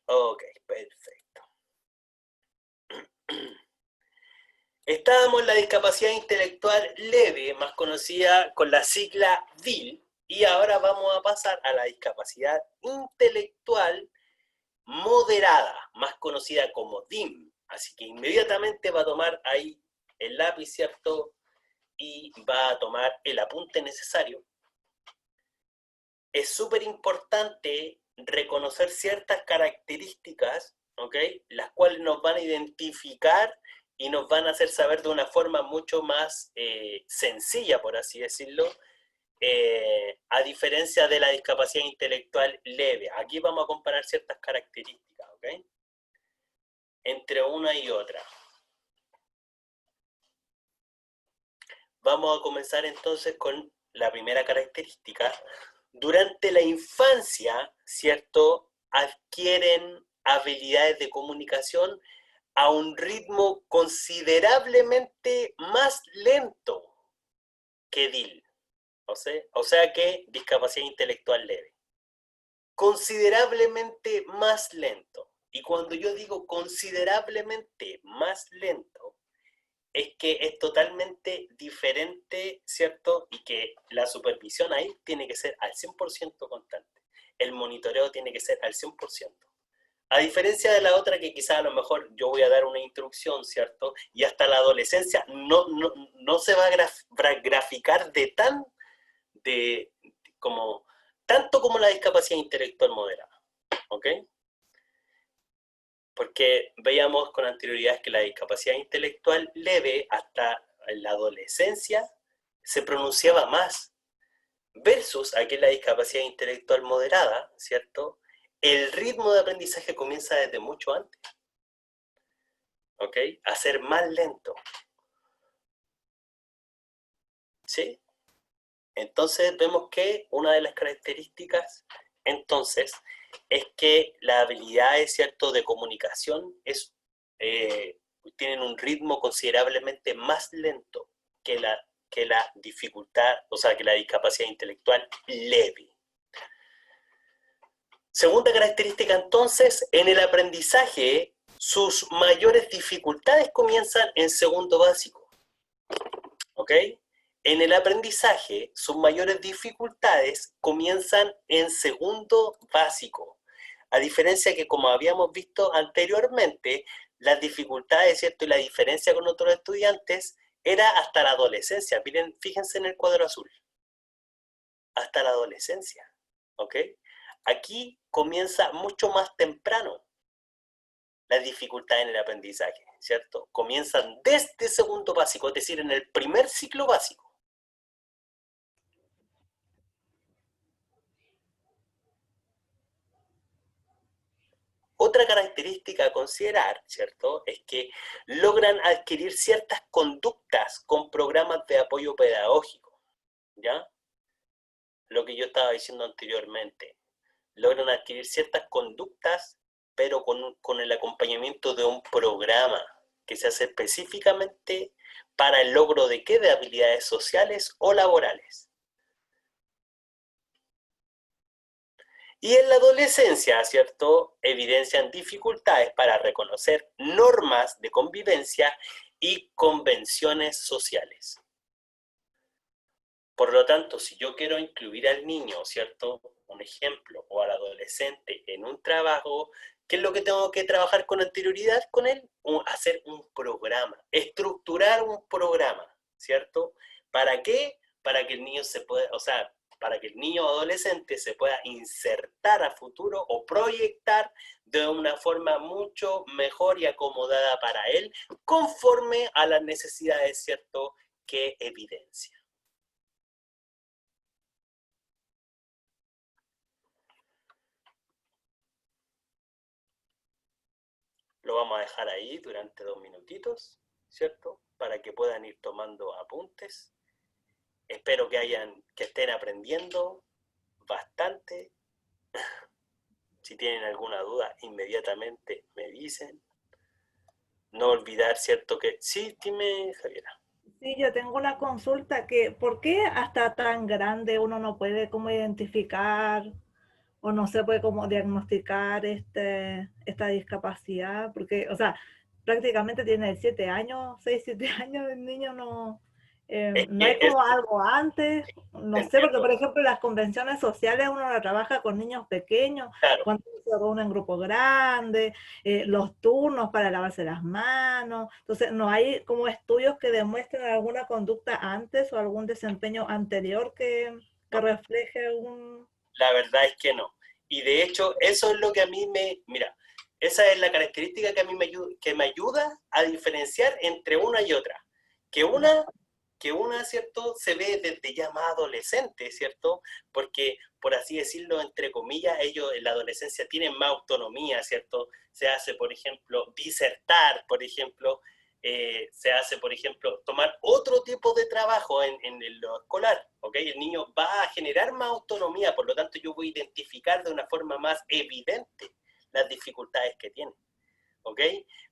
Ok, perfecto. Estábamos en la discapacidad intelectual leve, más conocida con la sigla DIL, y ahora vamos a pasar a la discapacidad intelectual moderada, más conocida como DIM. Así que inmediatamente va a tomar ahí el lápiz, ¿cierto?, y va a tomar el apunte necesario, es súper importante reconocer ciertas características, ¿ok? Las cuales nos van a identificar y nos van a hacer saber de una forma mucho más sencilla, por así decirlo, a diferencia de la discapacidad intelectual leve. Aquí vamos a comparar ciertas características, ¿ok? Entre una y otra. Vamos a comenzar entonces con la primera característica. Durante la infancia, ¿cierto?, adquieren habilidades de comunicación a un ritmo considerablemente más lento que DIL. O sea que discapacidad intelectual leve. Considerablemente más lento. Y cuando yo digo considerablemente más lento, es que es totalmente diferente, ¿cierto? Y que la supervisión ahí tiene que ser al 100% constante. El monitoreo tiene que ser al 100%. A diferencia de la otra que quizás a lo mejor yo voy a dar una instrucción, ¿cierto? Y hasta la adolescencia no se va a graficar tanto como la discapacidad intelectual moderada, ¿ok? Porque veíamos con anterioridad que la discapacidad intelectual leve hasta la adolescencia se pronunciaba más, versus aquí la discapacidad intelectual moderada, ¿cierto? El ritmo de aprendizaje comienza desde mucho antes, ¿ok? A ser más lento, ¿sí? Entonces vemos que una de las características, entonces, es que las habilidades, ¿cierto?, de comunicación tienen un ritmo considerablemente más lento que la dificultad, o sea, que la discapacidad intelectual leve. Segunda característica, entonces, en el aprendizaje, sus mayores dificultades comienzan en segundo básico, ¿ok? En el aprendizaje, sus mayores dificultades comienzan en segundo básico. A diferencia que, como habíamos visto anteriormente, las dificultades, ¿cierto?, y la diferencia con otros estudiantes era hasta la adolescencia. Miren, fíjense en el cuadro azul. Hasta la adolescencia, ¿ok? Aquí comienza mucho más temprano las dificultades en el aprendizaje, ¿cierto? Comienzan desde segundo básico, es decir, en el primer ciclo básico. Otra característica a considerar, ¿cierto?, es que logran adquirir ciertas conductas con programas de apoyo pedagógico, ¿ya? Lo que yo estaba diciendo anteriormente. Logran adquirir ciertas conductas, pero con el acompañamiento de un programa que se hace específicamente para el logro de ¿qué? De habilidades sociales o laborales. Y en la adolescencia, ¿cierto?, evidencian dificultades para reconocer normas de convivencia y convenciones sociales. Por lo tanto, si yo quiero incluir al niño, ¿cierto?, un ejemplo, o al adolescente en un trabajo, ¿qué es lo que tengo que trabajar con anterioridad con él? Hacer un programa, estructurar un programa, ¿cierto? ¿Para qué? Para que el niño para que el niño adolescente se pueda insertar a futuro o proyectar de una forma mucho mejor y acomodada para él, conforme a las necesidades, ¿cierto?, que evidencia. Lo vamos a dejar ahí durante 2 minutitos, ¿cierto? Para que puedan ir tomando apuntes. Espero que estén aprendiendo bastante. Si tienen alguna duda, inmediatamente me dicen. No olvidar, ¿cierto? Sí, dime, Javiera. Sí, yo tengo una consulta que, ¿por qué hasta tan grande uno no puede como identificar o no se puede como diagnosticar esta discapacidad? Porque, o sea, prácticamente tiene 7 años, 6, 7 años, el niño no hay como algo antes, no sé, porque por ejemplo las convenciones sociales uno la trabaja con niños pequeños, Claro. cuando se reúnen en grupos grandes, los turnos para lavarse las manos. Entonces, no hay como estudios que demuestren alguna conducta antes o algún desempeño anterior que refleje un... La verdad es que no. Y de hecho, eso es lo que a mí mira, esa es la característica que a mí me ayuda a diferenciar entre una y otra. Que una, ¿cierto?, se ve desde ya más adolescente, ¿cierto? Porque, por así decirlo, entre comillas, ellos en la adolescencia tienen más autonomía, ¿cierto? Se hace, por ejemplo, disertar, por ejemplo, se hace, por ejemplo, tomar otro tipo de trabajo en lo escolar, ¿ok? El niño va a generar más autonomía, por lo tanto yo voy a identificar de una forma más evidente las dificultades que tiene, ¿ok?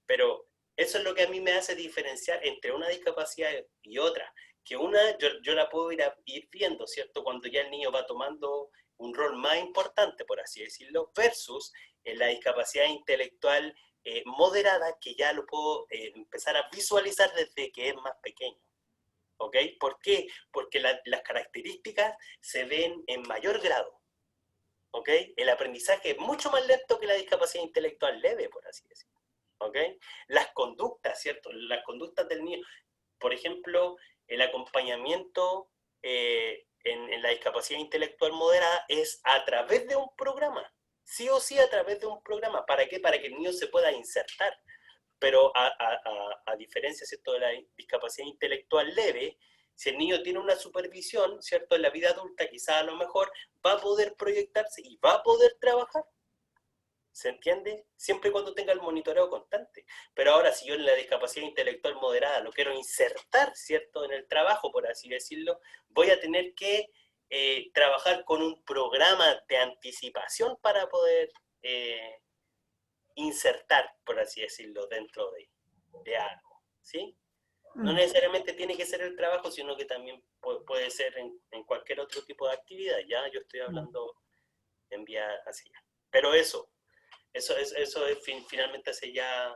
Pero eso es lo que a mí me hace diferenciar entre una discapacidad y otra, que una yo la puedo ir viendo, ¿cierto? Cuando ya el niño va tomando un rol más importante, por así decirlo, versus la discapacidad intelectual moderada, que ya lo puedo empezar a visualizar desde que es más pequeño. ¿Ok? ¿Por qué? Porque las características se ven en mayor grado. ¿Ok? El aprendizaje es mucho más lento que la discapacidad intelectual leve, por así decirlo. ¿Ok? Las conductas, ¿cierto? Las conductas del niño. Por ejemplo, el acompañamiento en la discapacidad intelectual moderada es a través de un programa. Sí o sí a través de un programa. ¿Para qué? Para que el niño se pueda insertar. Pero a diferencia, ¿cierto?, de la discapacidad intelectual leve, si el niño tiene una supervisión, ¿cierto?, en la vida adulta, quizás a lo mejor va a poder proyectarse y va a poder trabajar. ¿Se entiende? Siempre y cuando tenga el monitoreo constante. Pero ahora, si yo en la discapacidad intelectual moderada lo quiero insertar, ¿cierto?, en el trabajo, por así decirlo, voy a tener que trabajar con un programa de anticipación para poder insertar, por así decirlo, dentro de algo, ¿sí? No necesariamente tiene que ser el trabajo, sino que también puede ser en cualquier otro tipo de actividad, ¿ya? Yo estoy hablando en vía así. Pero eso es finalmente hace ya,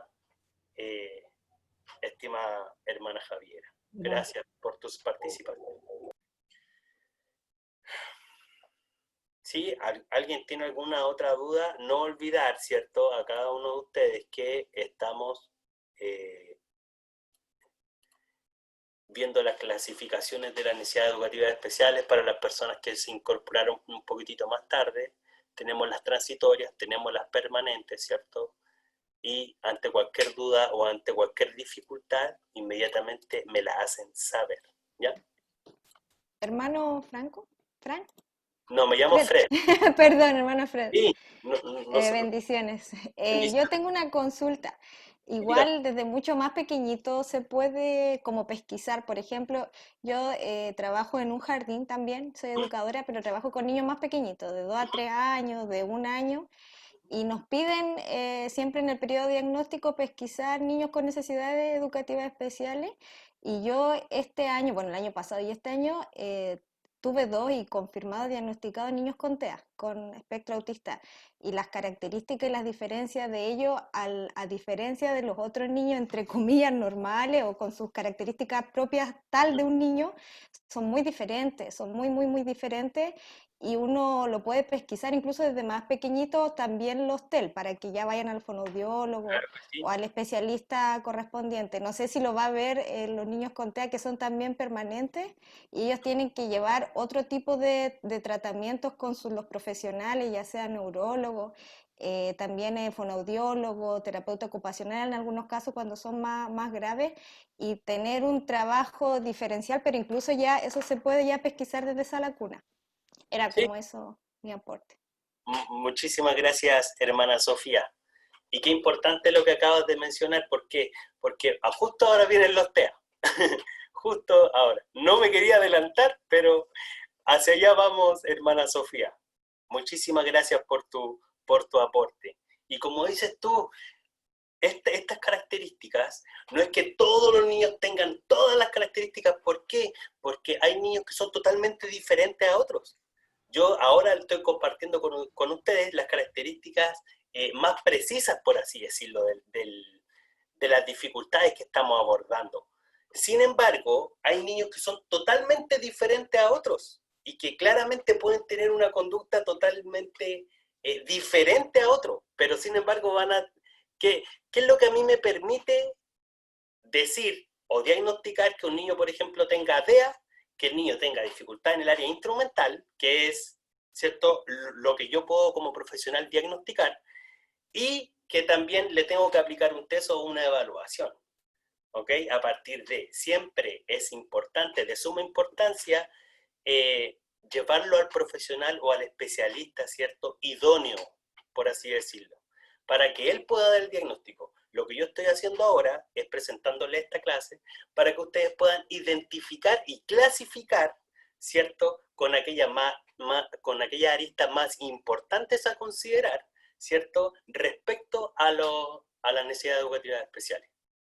estimada hermana Javiera. Gracias por tus participaciones. ¿Sí? ¿Alguien tiene alguna otra duda? No olvidar, ¿cierto?, a cada uno de ustedes que estamos viendo las clasificaciones de las necesidades educativas especiales para las personas que se incorporaron un poquitito más tarde. Tenemos las transitorias, tenemos las permanentes, ¿cierto? Y ante cualquier duda o ante cualquier dificultad, inmediatamente me la hacen saber, ¿ya? Hermano Franco, ¿Frank? No, me llamo Fred. Perdón, hermano Fred. Sí, no bendiciones. Yo tengo una consulta. Igual desde mucho más pequeñito se puede como pesquisar. Por ejemplo, yo trabajo en un jardín también, soy educadora, pero trabajo con niños más pequeñitos, de 2 a 3 años, de 1 año, y nos piden siempre en el periodo de diagnóstico pesquisar niños con necesidades educativas especiales. Y yo este año, bueno, el año pasado y este año, tuve 2 y confirmado diagnosticados niños con TEA, con espectro autista. Y las características y las diferencias de ellos, a diferencia de los otros niños, entre comillas, normales o con sus características propias tal de un niño, son muy diferentes, son muy, muy, muy diferentes. Y uno lo puede pesquisar incluso desde más pequeñito, también los TEL, para que ya vayan al fonoaudiólogo o al especialista correspondiente. No sé si lo va a ver los niños con TEA, que son también permanentes, y ellos tienen que llevar otro tipo de tratamientos con los profesionales, ya sea neurólogos, también fonoaudiólogo, terapeuta ocupacional en algunos casos cuando son más graves, y tener un trabajo diferencial, pero incluso ya eso se puede ya pesquisar desde esa lacuna. Era como eso mi aporte. Muchísimas gracias, hermana Sofía. Y qué importante lo que acabas de mencionar, ¿por qué? Porque justo ahora vienen los TEA. Justo ahora. No me quería adelantar, pero hacia allá vamos, hermana Sofía. Muchísimas gracias por tu aporte. Y como dices tú, estas características, no es que todos los niños tengan todas las características. ¿Por qué? Porque hay niños que son totalmente diferentes a otros. Yo ahora estoy compartiendo con ustedes las características más precisas, por así decirlo, de las dificultades que estamos abordando. Sin embargo, hay niños que son totalmente diferentes a otros y que claramente pueden tener una conducta totalmente diferente a otro, pero sin embargo ¿qué es lo que a mí me permite decir o diagnosticar que un niño, por ejemplo, tenga DEA, que el niño tenga dificultad en el área instrumental, que es, ¿cierto?, lo que yo puedo como profesional diagnosticar, y que también le tengo que aplicar un test o una evaluación, ¿ok? A partir de, siempre es importante, de suma importancia, llevarlo al profesional o al especialista, ¿cierto?, idóneo, por así decirlo, para que él pueda dar el diagnóstico. Lo que yo estoy haciendo ahora es presentándole esta clase para que ustedes puedan identificar y clasificar, ¿cierto?, con aquellas aristas más importantes a considerar, ¿cierto?, respecto a las necesidades educativas especiales,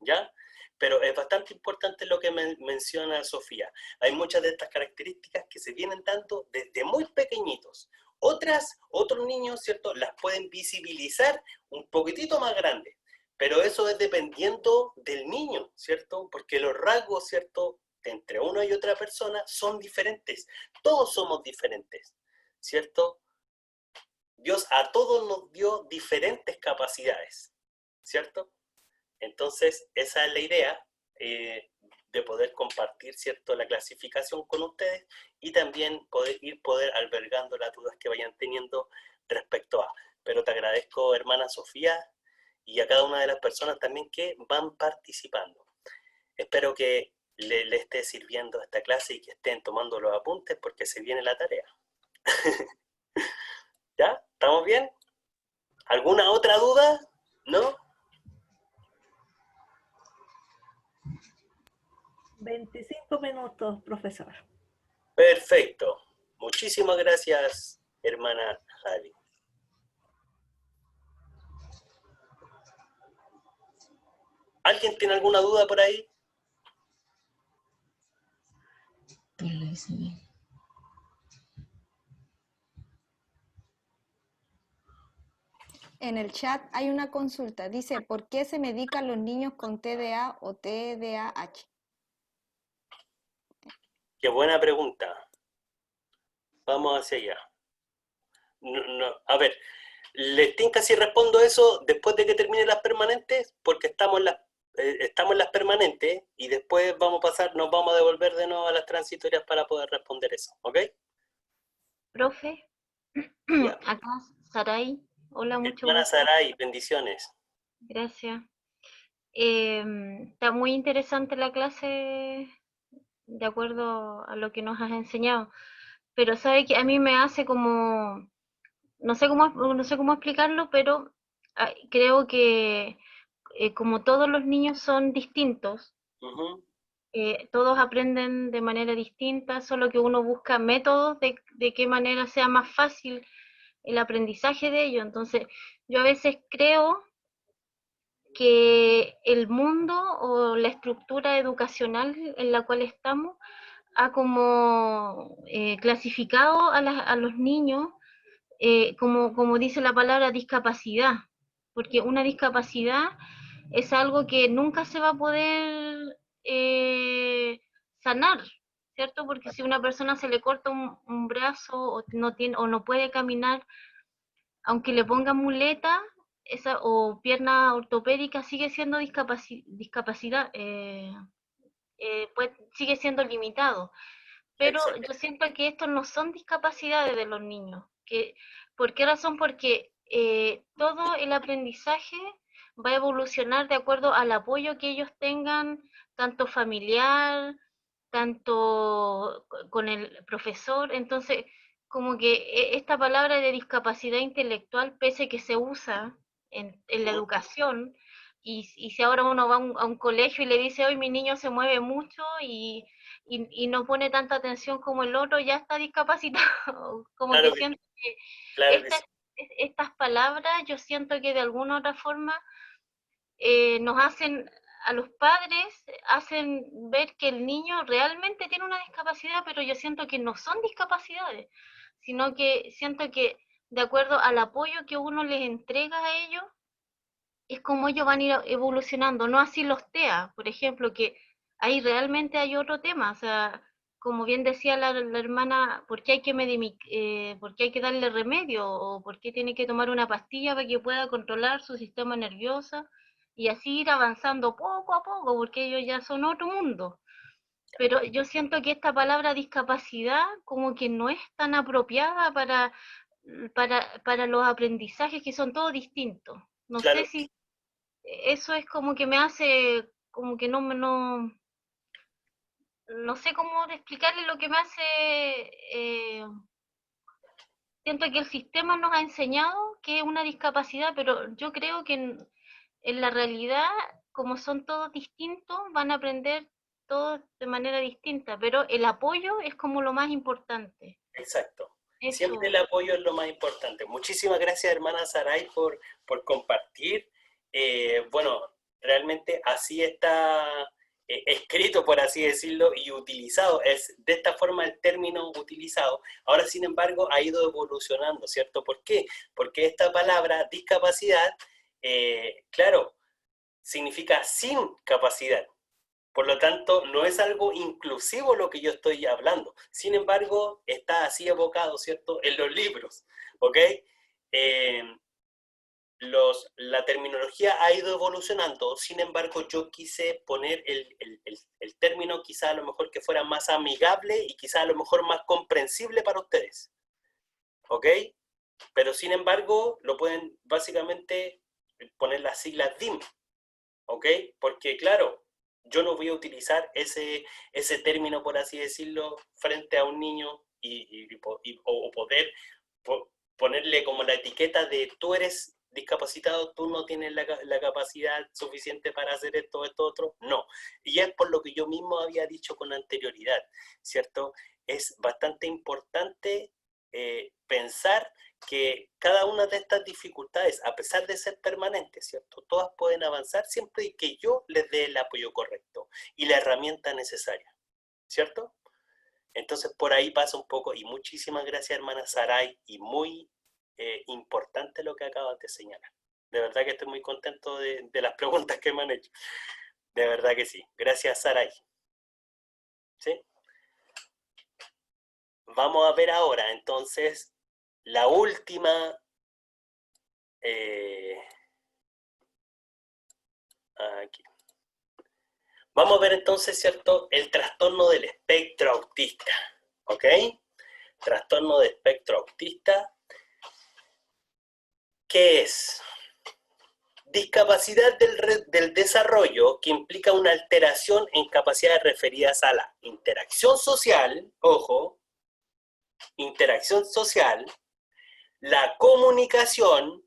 ¿ya? Pero es bastante importante lo que menciona Sofía. Hay muchas de estas características que se vienen dando desde muy pequeñitos. Otros niños, ¿cierto?, las pueden visibilizar un poquitito más grandes. Pero eso es dependiendo del niño, ¿cierto? Porque los rasgos, ¿cierto?, entre una y otra persona son diferentes. Todos somos diferentes, ¿cierto? Dios a todos nos dio diferentes capacidades, ¿cierto? Entonces, esa es la idea de poder compartir, ¿cierto?, la clasificación con ustedes y también poder albergando las dudas que vayan teniendo respecto a. Pero te agradezco, hermana Sofía, y a cada una de las personas también que van participando. Espero que le esté sirviendo esta clase y que estén tomando los apuntes porque se viene la tarea. ¿Ya? ¿Estamos bien? ¿Alguna otra duda? ¿No? 25 minutos, profesor. Perfecto. Muchísimas gracias, hermana Javi. ¿Alguien tiene alguna duda por ahí? En el chat hay una consulta. Dice, ¿por qué se medican los niños con TDA o TDAH? Qué buena pregunta. Vamos hacia allá. A ver, ¿les tinca si respondo eso después de que termine las permanentes? Porque estamos en las permanentes y después nos vamos a devolver de nuevo a las transitorias para poder responder eso, ¿ok? Profe, Ya. acá Saray. Hola, mucho Hermana gusto. Saray, bendiciones. Gracias. Está muy interesante la clase de acuerdo a lo que nos has enseñado, pero sabe que a mí me hace como, no sé cómo explicarlo, pero creo que como todos los niños son distintos, todos aprenden de manera distinta, solo que uno busca métodos de qué manera sea más fácil el aprendizaje de ellos. Entonces, yo a veces creo que el mundo o la estructura educacional en la cual estamos ha como clasificado a los niños como dice la palabra discapacidad, porque una discapacidad es algo que nunca se va a poder sanar, ¿cierto? Porque si a una persona se le corta un brazo o no puede caminar, aunque le pongan muleta o pierna ortopédica, sigue siendo discapacidad, pues sigue siendo limitado. Pero yo siento que estos no son discapacidades de los niños. ¿Por qué razón? Porque todo el aprendizaje va a evolucionar de acuerdo al apoyo que ellos tengan, tanto familiar, tanto con el profesor. Entonces, como que esta palabra de discapacidad intelectual, pese que se usa en la educación, y si ahora uno va a un colegio y le dice, hoy mi niño se mueve mucho y no pone tanta atención como el otro, ya está discapacitado. Como Claro que siento que claro que sí. estas palabras, yo siento que de alguna u otra forma nos hacen, a los padres, hacen ver que el niño realmente tiene una discapacidad, pero yo siento que no son discapacidades, sino que siento que de acuerdo al apoyo que uno les entrega a ellos, es como ellos van a ir evolucionando, no así los TEA, por ejemplo, que ahí realmente hay otro tema, o sea, como bien decía la hermana, ¿por qué hay que por qué hay que darle remedio? ¿O por qué tiene que tomar una pastilla para que pueda controlar su sistema nervioso? Y así ir avanzando poco a poco, porque ellos ya son otro mundo. Pero yo siento que esta palabra discapacidad como que no es tan apropiada para los aprendizajes que son todos distintos. No Claro, sé si eso es como que me hace, como que no sé cómo explicarle lo que me hace, siento que el sistema nos ha enseñado que es una discapacidad, pero yo creo que en la realidad, como son todos distintos, van a aprender todos de manera distinta, pero el apoyo es como lo más importante. exacto. Eso. Siempre el apoyo es lo más importante. Muchísimas gracias, hermana Saray, por compartir. Bueno, realmente así está escrito, por así decirlo, y utilizado. Es de esta forma el término utilizado. Ahora, sin embargo, ha ido evolucionando, ¿cierto? ¿Por qué? Porque esta palabra discapacidad, claro, significa sin capacidad. Por lo tanto, no es algo inclusivo lo que yo estoy hablando. Sin embargo, está así evocado, ¿cierto?, en los libros, ¿ok? La terminología ha ido evolucionando, sin embargo, yo quise poner el término quizá a lo mejor que fuera más amigable y quizá a lo mejor más comprensible para ustedes, ¿ok? Pero sin embargo, lo pueden básicamente poner las siglas DIM, ¿ok? Porque claro, yo no voy a utilizar ese término, por así decirlo, frente a un niño o poder ponerle como la etiqueta de tú eres discapacitado, tú no tienes la capacidad suficiente para hacer esto, otro. No. Y es por lo que yo mismo había dicho con anterioridad, ¿cierto? Es bastante importante pensar que cada una de estas dificultades, a pesar de ser permanentes, ¿cierto?, todas pueden avanzar siempre y que yo les dé el apoyo correcto y la herramienta necesaria, ¿cierto? Entonces por ahí pasa un poco, y muchísimas gracias, hermana Saray, y muy importante lo que acabas de señalar. De verdad que estoy muy contento de las preguntas que me han hecho. De verdad que sí. Gracias, Saray. ¿Sí? Vamos a ver ahora, entonces, la última aquí. Vamos a ver entonces, ¿cierto?, el trastorno del espectro autista, ¿ok? Trastorno de espectro autista. ¿Qué es? Discapacidad del desarrollo que implica una alteración en capacidades referidas a la interacción social, ojo, interacción social, la comunicación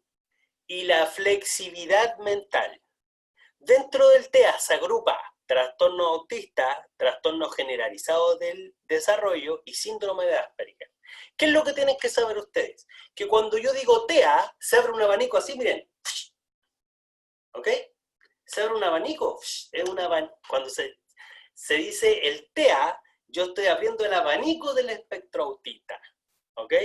y la flexibilidad mental. Dentro del TEA se agrupa trastorno autista, trastorno generalizado del desarrollo y síndrome de Asperger. ¿Qué es lo que tienen que saber ustedes? Que cuando yo digo TEA, se abre un abanico así, miren. ¿Ok? Se abre un abanico. Es cuando se dice el TEA, yo estoy abriendo el abanico del espectro autista. ¿Ok?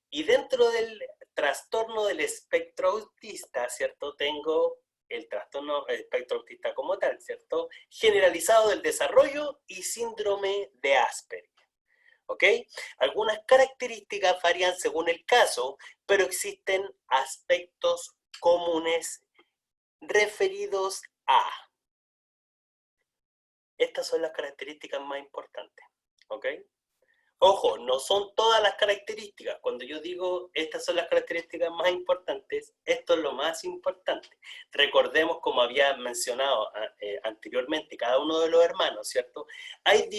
Y dentro del trastorno del espectro autista, ¿cierto?, tengo el trastorno del espectro autista como tal, ¿cierto?, generalizado del desarrollo y síndrome de Asperger. ¿Ok? Algunas características varían según el caso, pero existen aspectos comunes referidos a. Estas son las características más importantes. ¿Ok? Ojo, no son todas las características. Cuando yo digo estas son las características más importantes, esto es lo más importante. Recordemos, como había mencionado anteriormente, cada uno de los hermanos, ¿cierto? Hay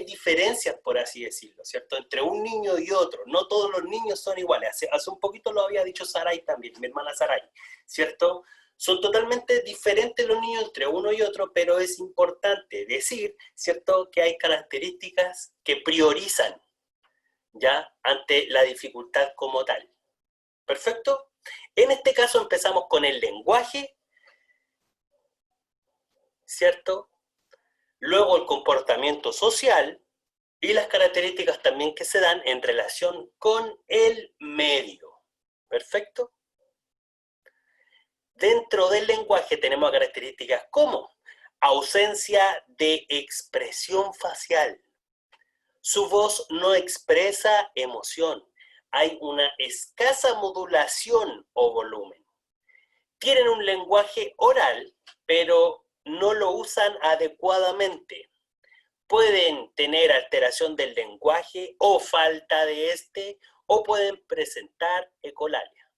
diferencias, por así decirlo, ¿cierto?, entre un niño y otro. No todos los niños son iguales. Hace un poquito lo había dicho Saray también, mi hermana Saray, ¿cierto? Son totalmente diferentes los niños entre uno y otro, pero es importante decir, ¿cierto?, que hay características que priorizan, ¿ya?, ante la dificultad como tal. ¿Perfecto? En este caso empezamos con el lenguaje, ¿cierto? Luego el comportamiento social y las características también que se dan en relación con el medio. ¿Perfecto? Dentro del lenguaje tenemos características como ausencia de expresión facial, Su voz no expresa emoción. Hay una escasa modulación o volumen. Tienen un lenguaje oral, pero no lo usan adecuadamente. Pueden tener alteración del lenguaje o falta de este, o pueden presentar ecolalia.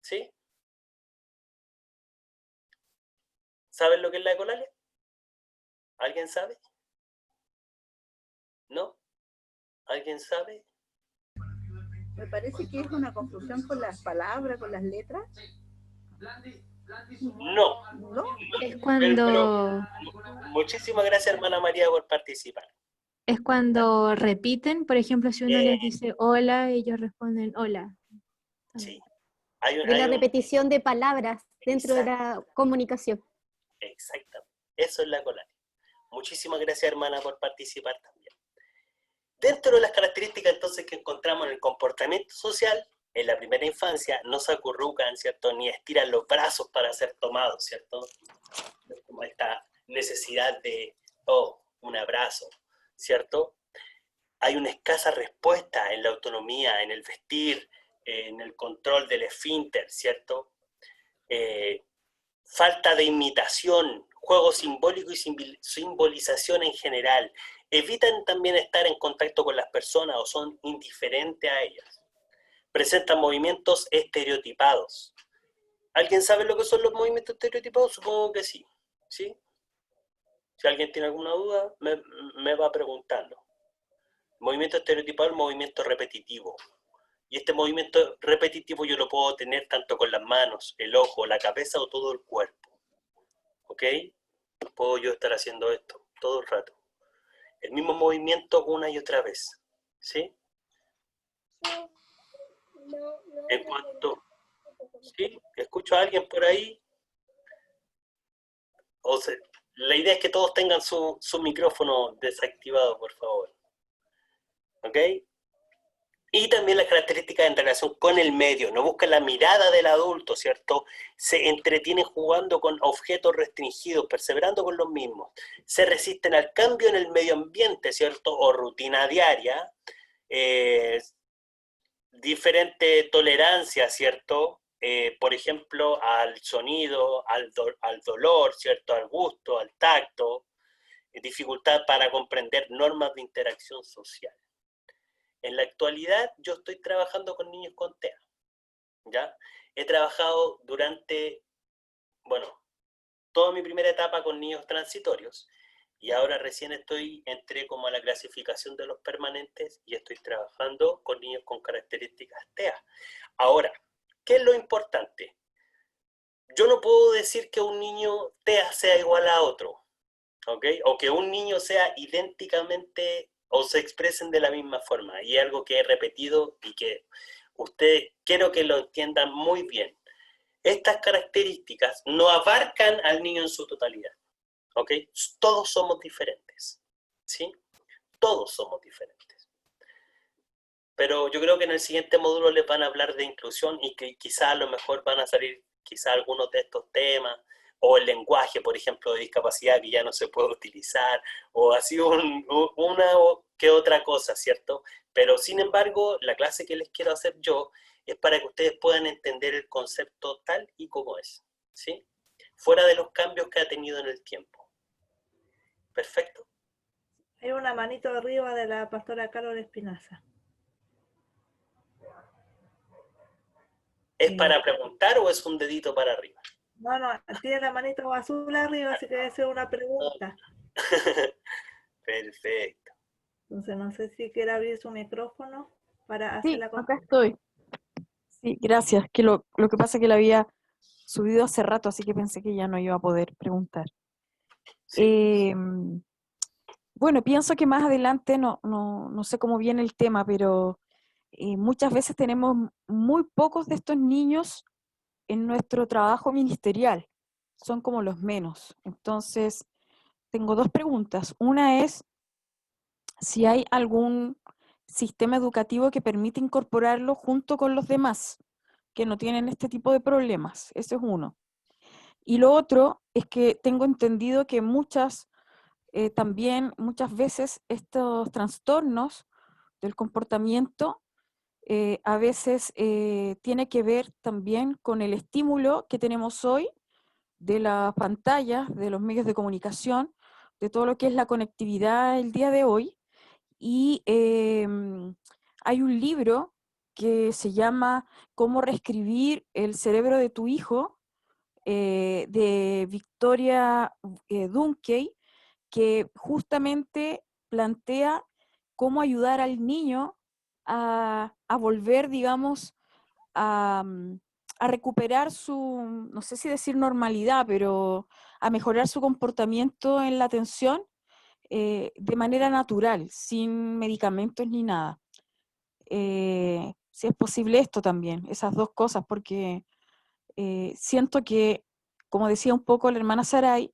¿Sí? ¿Saben lo que es la ecolalia? ¿Alguien sabe? ¿No? ¿Alguien sabe? Me parece que es una confusión con las palabras, con las letras. No. ¿No? Es cuando, Muchísimas gracias, hermana María, por participar. es cuando repiten, por ejemplo, si uno les dice hola, ellos responden hola. Sí. De la repetición de palabras dentro de la comunicación. Exactamente. Eso es la ecolalia. Muchísimas gracias, hermana, por participar también. Dentro de las características entonces que encontramos en el comportamiento social, en la primera infancia no se acurrucan, ¿cierto? Ni estiran los brazos para ser tomados, ¿cierto? Como esta necesidad de, un abrazo, ¿cierto? Hay una escasa respuesta en la autonomía, en el vestir, en el control del esfínter, ¿cierto? Falta de imitación, juego simbólico y simbolización en general. Evitan también estar en contacto con las personas o son indiferentes a ellas. Presentan movimientos estereotipados. ¿Alguien sabe lo que son los movimientos estereotipados? Supongo que sí. ¿Sí? Si alguien tiene alguna duda, me va preguntando. Movimiento estereotipado es movimiento repetitivo. Y este movimiento repetitivo yo lo puedo tener tanto con las manos, el ojo, la cabeza o todo el cuerpo. ¿Ok? Puedo yo estar haciendo esto todo el rato. El mismo movimiento una y otra vez. ¿Sí? En cuanto... ¿Sí? ¿Escucho a alguien por ahí? O sea, la idea es que todos tengan su micrófono desactivado, por favor. ¿Ok? Y también las características en relación con el medio. No buscan la mirada del adulto, ¿cierto? Se entretienen jugando con objetos restringidos, perseverando con los mismos. Se resisten al cambio en el medio ambiente, ¿cierto? O rutina diaria. Diferente tolerancia, ¿cierto? Por ejemplo, al sonido, al dolor, ¿cierto? Al gusto, al tacto. Dificultad para comprender normas de interacción social. En la actualidad yo estoy trabajando con niños con TEA, ¿ya? He trabajado durante, toda mi primera etapa con niños transitorios y ahora recién entré como a la clasificación de los permanentes y estoy trabajando con niños con características TEA. Ahora, ¿qué es lo importante? Yo no puedo decir que un niño TEA sea igual a otro, ¿ok? O que un niño sea idénticamente o se expresen de la misma forma. Y es algo que he repetido y que ustedes quiero que lo entiendan muy bien. Estas características no abarcan al niño en su totalidad. ¿Ok? Todos somos diferentes. ¿Sí? Todos somos diferentes. Pero yo creo que en el siguiente módulo les van a hablar de inclusión y que quizás a lo mejor van a salir quizás algunos de estos temas, o el lenguaje, por ejemplo, de discapacidad que ya no se puede utilizar, o así una que otra cosa, ¿cierto? Pero sin embargo, la clase que les quiero hacer yo es para que ustedes puedan entender el concepto tal y como es, ¿sí? Fuera de los cambios que ha tenido en el tiempo. ¿Perfecto? Hay una manito arriba de la pastora Carol Espinaza. ¿Es para preguntar o es un dedito para arriba? No, tiene la manito azul arriba, así que debe ser una pregunta. Perfecto. Entonces no sé si quiere abrir su micrófono para hacer la acá estoy. Sí, gracias. Que lo que pasa es que la había subido hace rato, así que pensé que ya no iba a poder preguntar. Sí. Bueno, pienso que más adelante, no sé cómo viene el tema, pero muchas veces tenemos muy pocos de estos niños en nuestro trabajo ministerial. Son como los menos. Entonces, tengo dos preguntas. Una es si hay algún sistema educativo que permite incorporarlo junto con los demás que no tienen este tipo de problemas. Eso es uno. Y lo otro es que tengo entendido que muchas también muchas veces estos trastornos del comportamiento a veces tiene que ver también con el estímulo que tenemos hoy de las pantallas, de los medios de comunicación, de todo lo que es la conectividad el día de hoy. Y hay un libro que se llama Cómo reescribir el cerebro de tu hijo, de Victoria Dunkey, que justamente plantea cómo ayudar al niño a volver, digamos, a, a recuperar su, no sé si decir normalidad, pero a mejorar su comportamiento en la atención de manera natural, sin medicamentos ni nada. Si es posible esto también, esas dos cosas, porque siento que, como decía un poco la hermana Saray,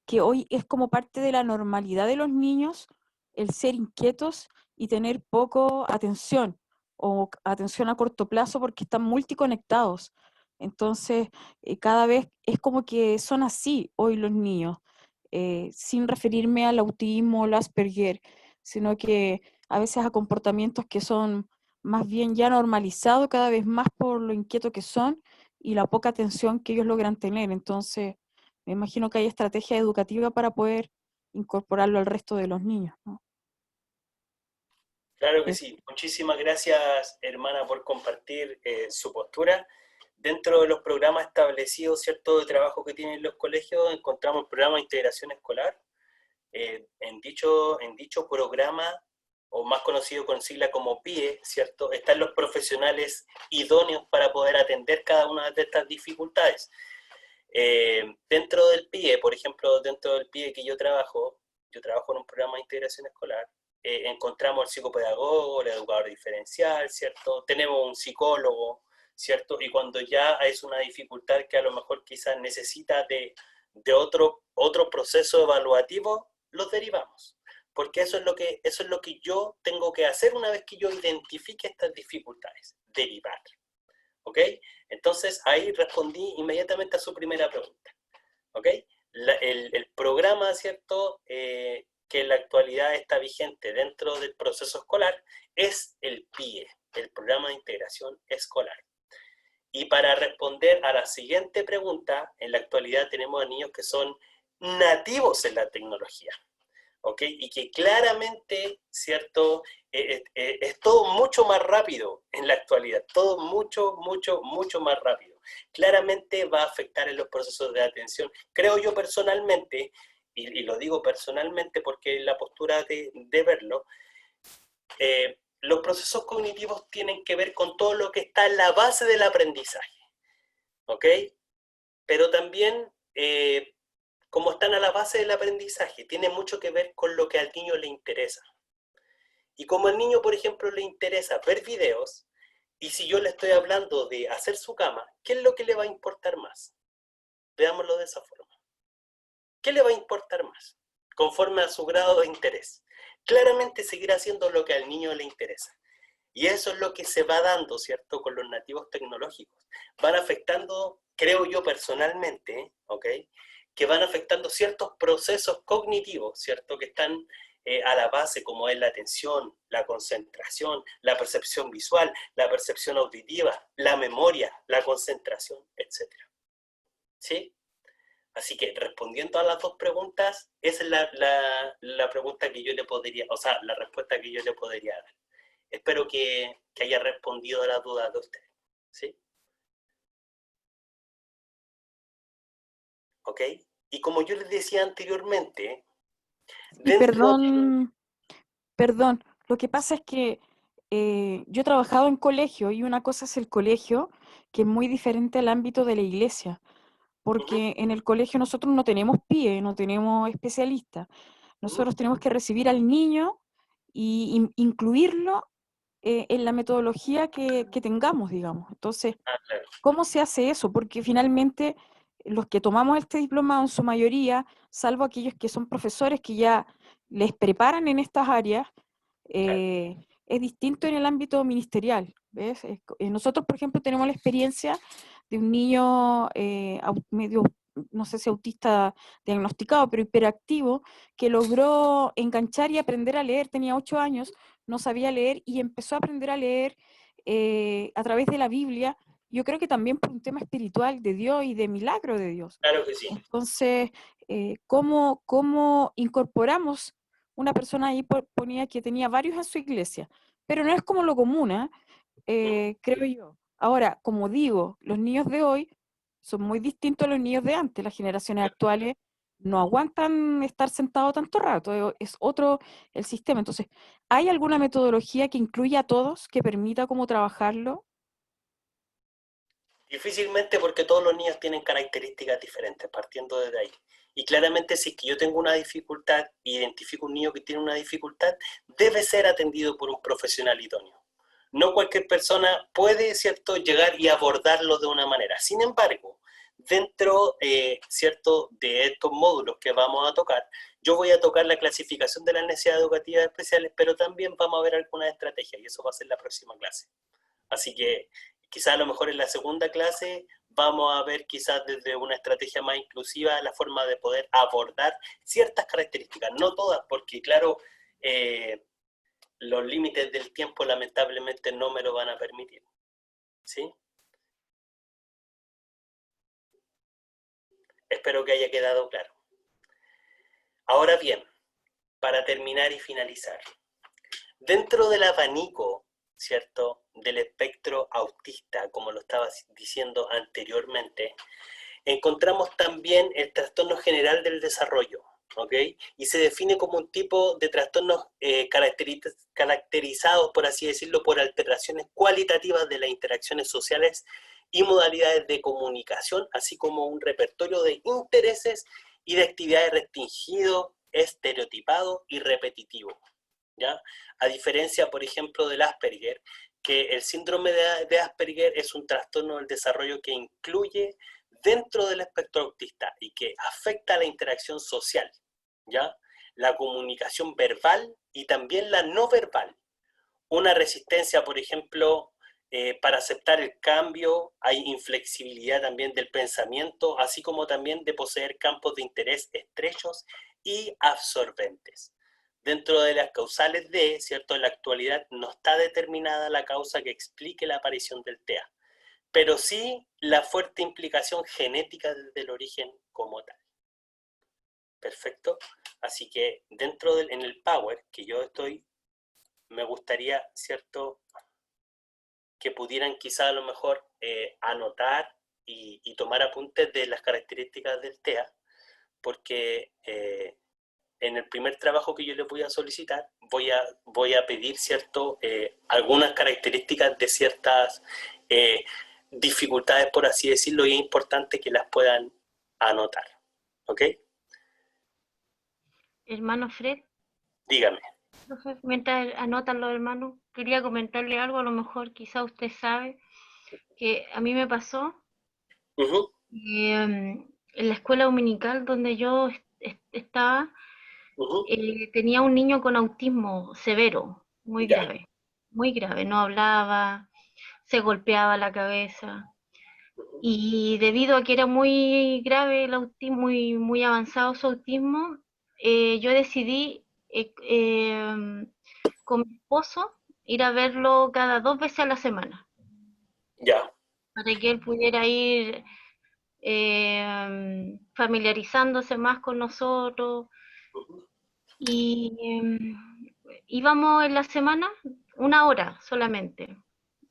que hoy es como parte de la normalidad de los niños el ser inquietos y tener poco atención o atención a corto plazo porque están multiconectados. Entonces, cada vez es como que son así hoy los niños, sin referirme al autismo o al Asperger, sino que a veces a comportamientos que son más bien ya normalizados cada vez más por lo inquieto que son y la poca atención que ellos logran tener. Entonces, me imagino que hay estrategia educativa para poder incorporarlo al resto de los niños, ¿no? Claro que Es- sí. Muchísimas gracias, hermana, por compartir su postura. Dentro de los programas establecidos, ¿cierto?, de trabajo que tienen los colegios, encontramos el programa de integración escolar. En dicho programa, o más conocido con sigla como PIE, ¿cierto?, están los profesionales idóneos para poder atender cada una de estas dificultades. Dentro del PIE, por ejemplo, dentro del PIE que yo trabajo en un programa de integración escolar, encontramos el psicopedagogo, el educador diferencial, ¿cierto? Tenemos un psicólogo, ¿cierto? Y cuando ya es una dificultad que a lo mejor quizás necesita de otro proceso evaluativo, los derivamos. Porque eso es lo que yo tengo que hacer una vez que yo identifique estas dificultades, derivar. ¿Ok? Entonces ahí respondí inmediatamente a su primera pregunta. ¿Ok? El programa, ¿cierto?, que en la actualidad está vigente dentro del proceso escolar es el PIE, el Programa de Integración Escolar. Y para responder a la siguiente pregunta, en la actualidad tenemos a niños que son nativos en la tecnología, ¿ok? Y que claramente, ¿cierto?, es todo mucho más rápido en la actualidad, todo mucho, mucho, mucho más rápido. Claramente va a afectar en los procesos de atención. Creo yo personalmente, y lo digo personalmente porque la postura de verlo, los procesos cognitivos tienen que ver con todo lo que está en la base del aprendizaje, ¿ok? Pero también, como están a la base del aprendizaje, tiene mucho que ver con lo que al niño le interesa. Y como al niño, por ejemplo, le interesa ver videos, y si yo le estoy hablando de hacer su cama, ¿qué es lo que le va a importar más? Veámoslo de esa forma. ¿Qué le va a importar más? Conforme a su grado de interés. Claramente seguirá haciendo lo que al niño le interesa. Y eso es lo que se va dando, ¿cierto?, con los nativos tecnológicos. Van afectando, creo yo personalmente, ¿ok?, que van afectando ciertos procesos cognitivos, ¿cierto?, que están a la base, como es la atención, la concentración, la percepción visual, la percepción auditiva, la memoria, la concentración, etc. ¿Sí? Así que respondiendo a las dos preguntas, esa es la pregunta que yo le podría, o sea, la respuesta que yo le podría dar. Espero que haya respondido a las dudas de ustedes. ¿Sí? ¿Ok? Y como yo les decía anteriormente, Y perdón, lo que pasa es que yo he trabajado en colegio y una cosa es el colegio, que es muy diferente al ámbito de la iglesia, porque en el colegio nosotros no tenemos PIE, no tenemos especialistas. Nosotros tenemos que recibir al niño y incluirlo en la metodología que tengamos, digamos. Entonces, claro. ¿cómo se hace eso? Porque finalmente los que tomamos este diplomado en su mayoría, salvo aquellos que son profesores que ya les preparan en estas áreas, es distinto en el ámbito ministerial. ¿Ves? Nosotros, por ejemplo, tenemos la experiencia de un niño medio no sé si autista diagnosticado, pero hiperactivo, que logró enganchar y aprender a leer, tenía 8 años, no sabía leer y empezó a aprender a leer a través de la Biblia. Yo creo que también por un tema espiritual de Dios y de milagro de Dios. Claro que sí. Entonces, ¿cómo incorporamos una persona ahí? Ponía que tenía varios en su iglesia, pero no es como lo común, creo yo. Ahora, como digo, los niños de hoy son muy distintos a los niños de antes. Las generaciones actuales no aguantan estar sentados tanto rato, es otro el sistema. Entonces, ¿hay alguna metodología que incluya a todos, que permita cómo trabajarlo? Difícilmente, porque todos los niños tienen características diferentes, partiendo desde ahí. Y claramente, si es que yo tengo una dificultad, identifico un niño que tiene una dificultad, debe ser atendido por un profesional idóneo. No cualquier persona puede, ¿cierto?, llegar y abordarlo de una manera. Sin embargo, dentro, ¿cierto?, de estos módulos que vamos a tocar, yo voy a tocar la clasificación de las necesidades educativas especiales, pero también vamos a ver algunas estrategias, y eso va a ser la próxima clase. Así que quizás a lo mejor en la segunda clase vamos a ver quizás desde una estrategia más inclusiva la forma de poder abordar ciertas características, no todas, porque claro, los límites del tiempo lamentablemente no me lo van a permitir, ¿sí? Espero que haya quedado claro. Ahora bien, para terminar y finalizar, dentro del abanico, ¿cierto?, del espectro autista, como lo estaba diciendo anteriormente, encontramos también el trastorno general del desarrollo, ¿ok? Y se define como un tipo de trastornos caracterizados, por así decirlo, por alteraciones cualitativas de las interacciones sociales y modalidades de comunicación, así como un repertorio de intereses y de actividades restringido, estereotipado y repetitivo, ¿ya? A diferencia, por ejemplo, del Asperger, que el síndrome de Asperger es un trastorno del desarrollo que incluye dentro del espectro autista y que afecta la interacción social, ¿ya? La comunicación verbal y también la no verbal. Una resistencia, por ejemplo, para aceptar el cambio, hay inflexibilidad también del pensamiento, así como también de poseer campos de interés estrechos y absorbentes. Dentro de las causales de, ¿cierto?, en la actualidad no está determinada la causa que explique la aparición del TEA, pero sí la fuerte implicación genética desde el origen como tal. Perfecto. Así que dentro en el Power que yo estoy, me gustaría, ¿cierto?, que pudieran quizá a lo mejor anotar y tomar apuntes de las características del TEA, porque en el primer trabajo que yo les voy a solicitar, voy a pedir, ¿cierto?, algunas características de ciertas dificultades, por así decirlo, y es importante que las puedan anotar. ¿Ok? Hermano Fred. Dígame. Mientras anotan los hermanos, quería comentarle algo, a lo mejor quizá usted sabe, que a mí me pasó. En la escuela dominical donde yo estaba, tenía un niño con autismo severo, muy grave, no hablaba, se golpeaba la cabeza, y debido a que era muy grave el autismo, muy avanzado su autismo, yo decidí con mi esposo ir a verlo cada 2 veces a la semana. Ya. Para que él pudiera ir familiarizándose más con nosotros. Y íbamos en la semana 1 hora solamente.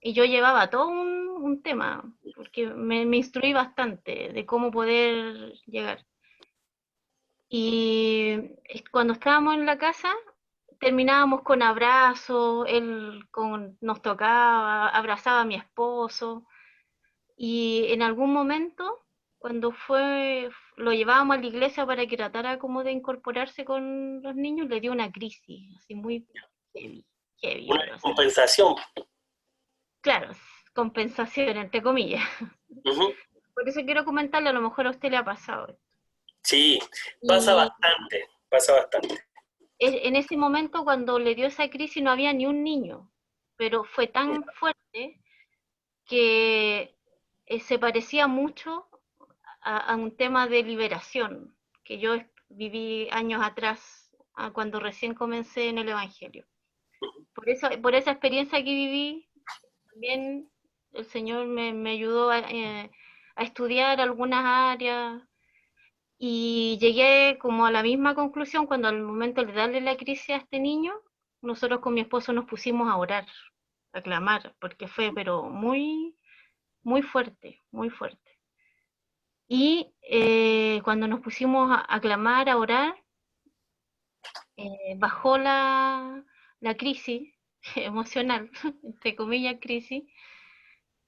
Y yo llevaba todo un tema, porque me instruí bastante de cómo poder llegar. Y cuando estábamos en la casa, terminábamos con abrazos, él nos tocaba, abrazaba a mi esposo, y en algún momento, cuando lo llevábamos a la iglesia para que tratara como de incorporarse con los niños, le dio una crisis, así muy heavy. Una compensación. Claro, compensación, entre comillas. Por eso quiero comentarle, a lo mejor a usted le ha pasado. Sí, pasa bastante. En ese momento, cuando le dio esa crisis, no había ni un niño, pero fue tan fuerte que se parecía mucho a un tema de liberación que yo viví años atrás, cuando recién comencé en el Evangelio. Por esa experiencia que viví, también el Señor me ayudó a estudiar algunas áreas, y llegué como a la misma conclusión cuando al momento de darle la crisis a este niño, nosotros con mi esposo nos pusimos a orar, a clamar, porque fue pero muy, muy fuerte, muy fuerte. Y cuando nos pusimos a clamar, a orar, bajó la crisis emocional, entre comillas crisis,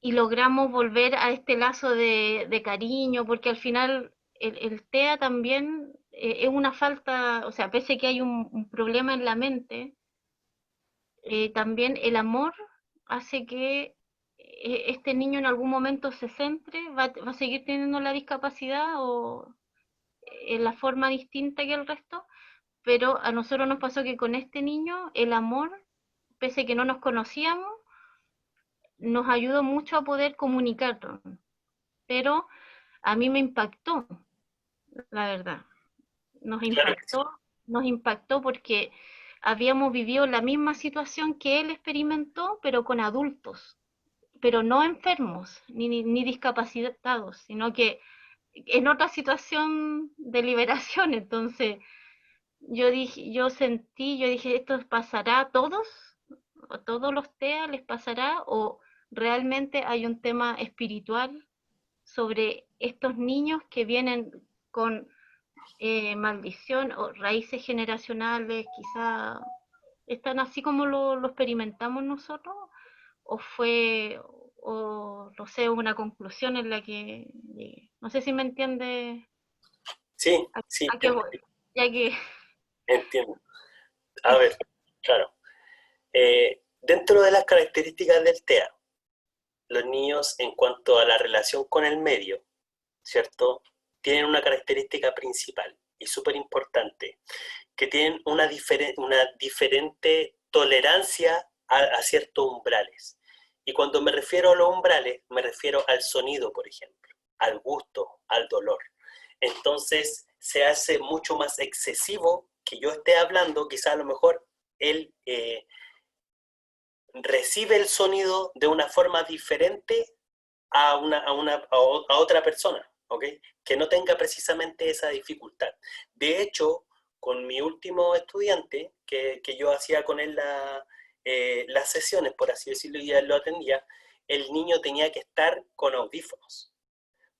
y logramos volver a este lazo de cariño, porque al final el TEA también es una falta, o sea, pese a que hay un problema en la mente, también el amor hace que este niño en algún momento se centre, va a seguir teniendo la discapacidad o en la forma distinta que el resto, pero a nosotros nos pasó que con este niño el amor, pese a que no nos conocíamos, nos ayudó mucho a poder comunicarnos, pero a mí me impactó, la verdad, nos impactó porque habíamos vivido la misma situación que él experimentó, pero con adultos, pero no enfermos ni discapacitados, sino que en otra situación de liberación. Entonces yo dije, ¿esto pasará a todos? ¿A todos los TEA les pasará? ¿O realmente hay un tema espiritual sobre estos niños que vienen con maldición o raíces generacionales? Quizá están así como lo experimentamos nosotros, o no sé, una conclusión en la que llegué. No sé si me entiende Sí, a qué voy, ya que... entiendo. A ver, claro. Dentro de las características del TEA, los niños en cuanto a la relación con el medio, ¿cierto? Tienen una característica principal y súper importante, que tienen una diferente tolerancia a ciertos umbrales. Y cuando me refiero a los umbrales, me refiero al sonido, por ejemplo, al gusto, al dolor. Entonces se hace mucho más excesivo que yo esté hablando, quizá a lo mejor él recibe el sonido de una forma diferente a otra persona, ¿ok? Que no tenga precisamente esa dificultad. De hecho, con mi último estudiante, que yo hacía con él las sesiones, por así decirlo, y él lo atendía, el niño tenía que estar con audífonos,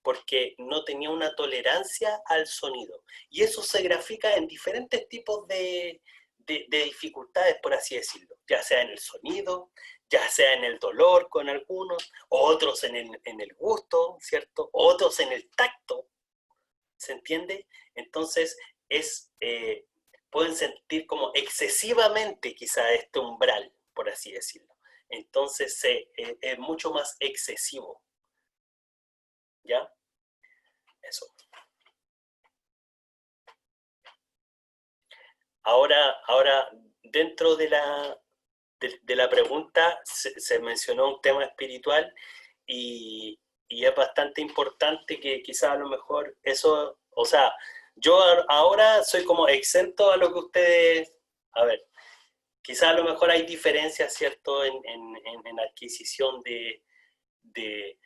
porque no tenía una tolerancia al sonido. Y eso se grafica en diferentes tipos de dificultades, por así decirlo, ya sea en el sonido, ya sea en el dolor con algunos, otros en el gusto, ¿cierto? Otros en el tacto, ¿se entiende? Entonces, pueden sentir como excesivamente quizá este umbral, por así decirlo. Entonces, es mucho más excesivo. ¿Ya? Eso. Ahora dentro de la pregunta se mencionó un tema espiritual y es bastante importante que quizás a lo mejor eso, o sea, yo ahora soy como exento a lo que ustedes, a ver, quizás a lo mejor hay diferencias, ¿cierto?, en adquisición de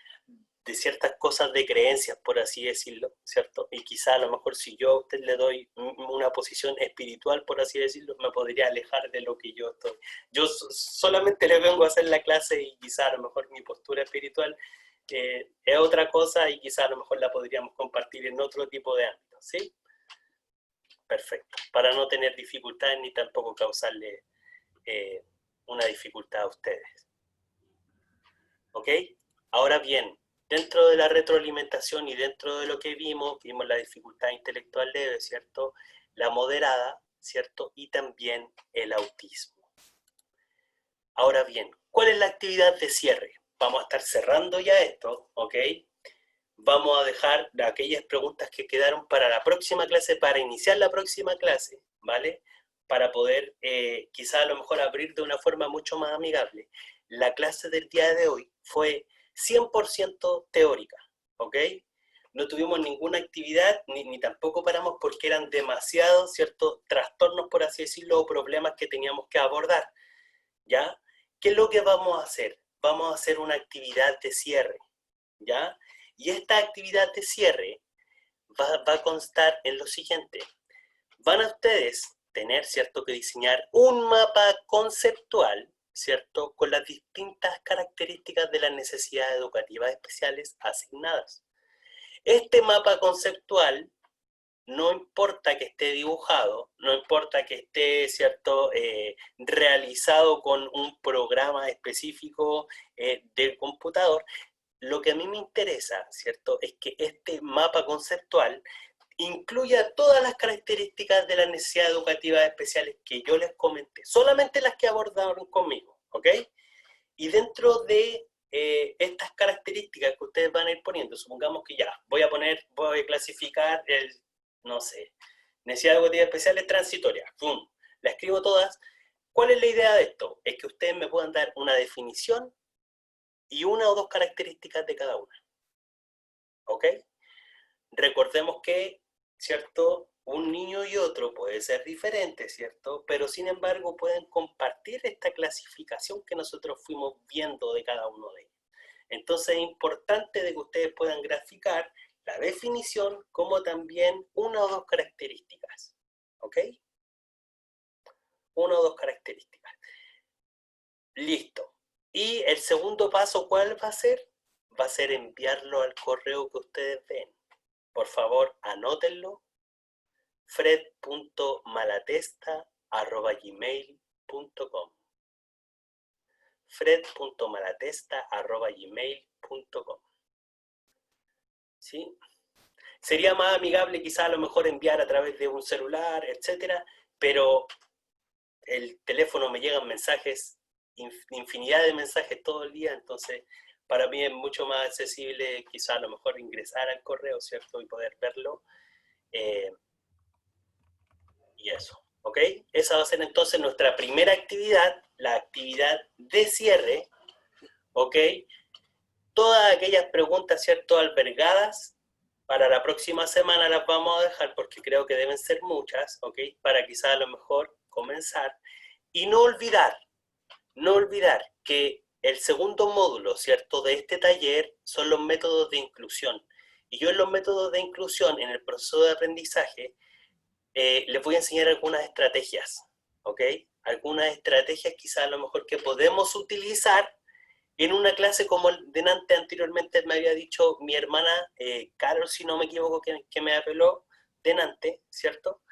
ciertas cosas de creencias, por así decirlo, ¿cierto? Y quizá a lo mejor si yo a usted le doy una posición espiritual, por así decirlo, me podría alejar de lo que yo estoy. Yo solamente le vengo a hacer la clase y quizá a lo mejor mi postura espiritual es otra cosa y quizá a lo mejor la podríamos compartir en otro tipo de ámbitos, ¿sí? Perfecto. Para no tener dificultades ni tampoco causarle una dificultad a ustedes. ¿Ok? Ahora bien, dentro de la retroalimentación y dentro de lo que vimos la dificultad intelectual leve, ¿cierto? La moderada, ¿cierto? Y también el autismo. Ahora bien, ¿cuál es la actividad de cierre? Vamos a estar cerrando ya esto, ¿ok? Vamos a dejar aquellas preguntas que quedaron para la próxima clase, para iniciar la próxima clase, ¿vale? Para poder quizá a lo mejor abrir de una forma mucho más amigable. La clase del día de hoy fue 100% teórica, ¿ok? no tuvimos ninguna actividad, ni tampoco paramos porque eran demasiados, ¿cierto?, trastornos, por así decirlo, o problemas que teníamos que abordar, ¿ya? ¿Qué es lo que vamos a hacer? Vamos a hacer una actividad de cierre, ¿ya? Y esta actividad de cierre va a constar en lo siguiente. Van a ustedes tener, ¿cierto?, que diseñar un mapa conceptual, ¿cierto?, con las distintas características de las necesidades educativas especiales asignadas. Este mapa conceptual, no importa que esté dibujado, no importa que esté, ¿cierto?, realizado con un programa específico del computador, lo que a mí me interesa, ¿cierto?, es que este mapa conceptual incluya todas las características de las necesidades educativas especiales que yo les comenté, solamente las que abordaron conmigo, ¿ok? Y dentro de estas características que ustedes van a ir poniendo, supongamos que ya, voy a clasificar no sé, necesidades educativas especiales transitorias, ¡pum!, la escribo todas. ¿Cuál es la idea de esto? Es que ustedes me puedan dar una definición y una o dos características de cada una, ¿ok? Recordemos que, ¿cierto?, un niño y otro puede ser diferente, ¿cierto?, pero sin embargo pueden compartir esta clasificación que nosotros fuimos viendo de cada uno de ellos. Entonces es importante de que ustedes puedan graficar la definición como también una o dos características, ¿ok? Una o dos características. Listo. Y el segundo paso, ¿cuál va a ser? Va a ser enviarlo al correo que ustedes ven. Por favor, anótenlo. fred.malatesta@gmail.com fred.malatesta@gmail.com. ¿Sí? Sería más amigable quizá a lo mejor enviar a través de un celular, etcétera, pero el teléfono me llegan mensajes, infinidad de mensajes todo el día, entonces para mí es mucho más accesible quizá a lo mejor ingresar al correo, ¿cierto?, y poder verlo. Y eso, ¿ok? Esa va a ser entonces nuestra primera actividad, la actividad de cierre, ¿ok? Todas aquellas preguntas, ¿cierto?, albergadas, para la próxima semana las vamos a dejar porque creo que deben ser muchas, ¿ok? Para quizá a lo mejor comenzar. Y no olvidar que el segundo módulo, ¿cierto?, de este taller son los métodos de inclusión. Y yo en los métodos de inclusión, en el proceso de aprendizaje, les voy a enseñar algunas estrategias, ¿ok? Algunas estrategias quizás a lo mejor que podemos utilizar en una clase como anteriormente me había dicho mi hermana Carol, si no me equivoco, que me apeló delante, ¿cierto?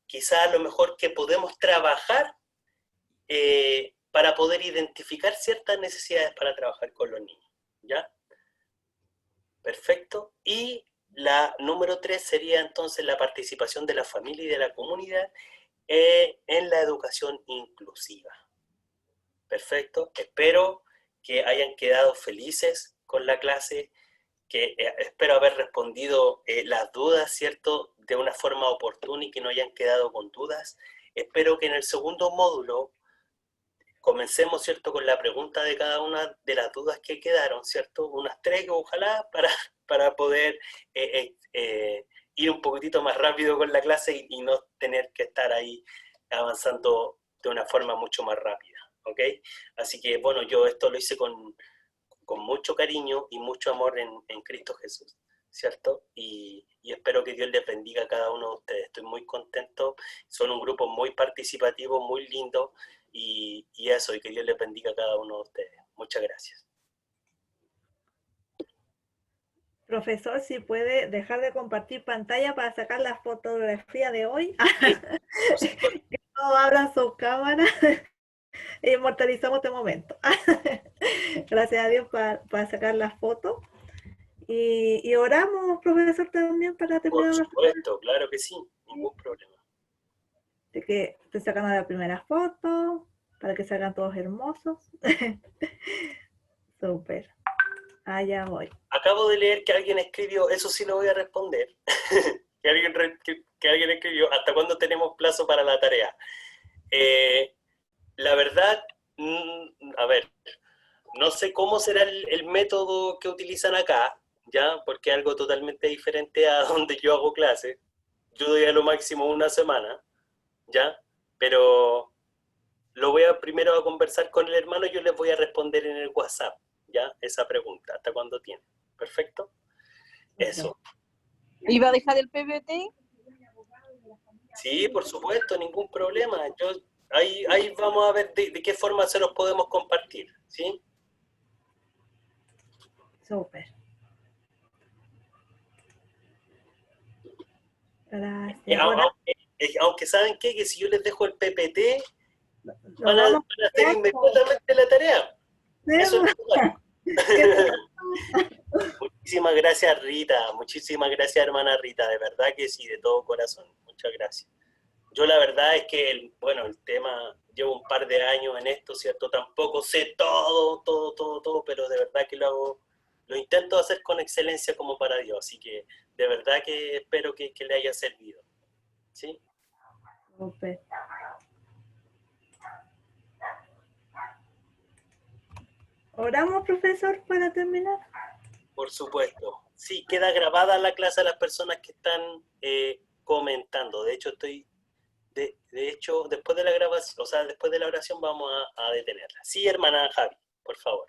Quizás a lo mejor que podemos trabajar para poder identificar ciertas necesidades para trabajar con los niños, ¿ya? Perfecto. Y la número 3 sería entonces la participación de la familia y de la comunidad en la educación inclusiva. Perfecto. Espero que hayan quedado felices con la clase, que espero haber respondido las dudas, ¿cierto?, de una forma oportuna y que no hayan quedado con dudas. Espero que en el segundo módulo comencemos, ¿cierto?, con la pregunta de cada una de las dudas que quedaron, ¿cierto? Unas 3, ojalá, para poder ir un poquitito más rápido con la clase y no tener que estar ahí avanzando de una forma mucho más rápida, ¿ok? Así que, bueno, yo esto lo hice con mucho cariño y mucho amor en Cristo Jesús, ¿cierto? Y espero que Dios les bendiga a cada uno de ustedes. Estoy muy contento, son un grupo muy participativo, muy lindo, y eso, y que Dios les bendiga a cada uno de ustedes. Muchas gracias. Profesor, si puede dejar de compartir pantalla para sacar la fotografía de hoy. Que todos abran su cámara e inmortalizamos este momento. Gracias a Dios para sacar la foto. Y oramos, profesor, también para terminar. Por supuesto, claro que sí, ningún problema. De que estoy sacando la primera foto, para que salgan todos hermosos. Súper. Allá voy. Acabo de leer que alguien escribió, eso sí lo voy a responder, que alguien escribió, ¿hasta cuándo tenemos plazo para la tarea? La verdad, a ver, no sé cómo será el método que utilizan acá, ¿ya? Porque es algo totalmente diferente a donde yo hago clase. Yo doy a lo máximo una semana, ¿ya? Pero lo voy a primero a conversar con el hermano y yo les voy a responder en el WhatsApp, ¿ya? Esa pregunta, ¿hasta cuándo tiene? ¿Perfecto? Eso. ¿Y va a dejar el PPT? Sí, por supuesto, ningún problema. Ahí vamos a ver de qué forma se los podemos compartir, ¿sí? Súper. Gracias. Aunque ¿saben qué? Que si yo les dejo el PPT, van a hacer inmediatamente la tarea. Eso es Muchísimas gracias, Rita. Muchísimas gracias, hermana Rita. De verdad que sí, de todo corazón. Muchas gracias. Yo la verdad es que, el tema, llevo un par de años en esto, ¿cierto? Tampoco sé todo, pero de verdad que lo intento hacer con excelencia como para Dios. Así que de verdad que espero que le haya servido. ¿Sí? Súper. ¿Oramos, profesor, para terminar? Por supuesto. Sí, queda grabada la clase a las personas que están comentando. De hecho, después de la grabación, o sea, después de la oración vamos a detenerla. Sí, hermana Javi, por favor.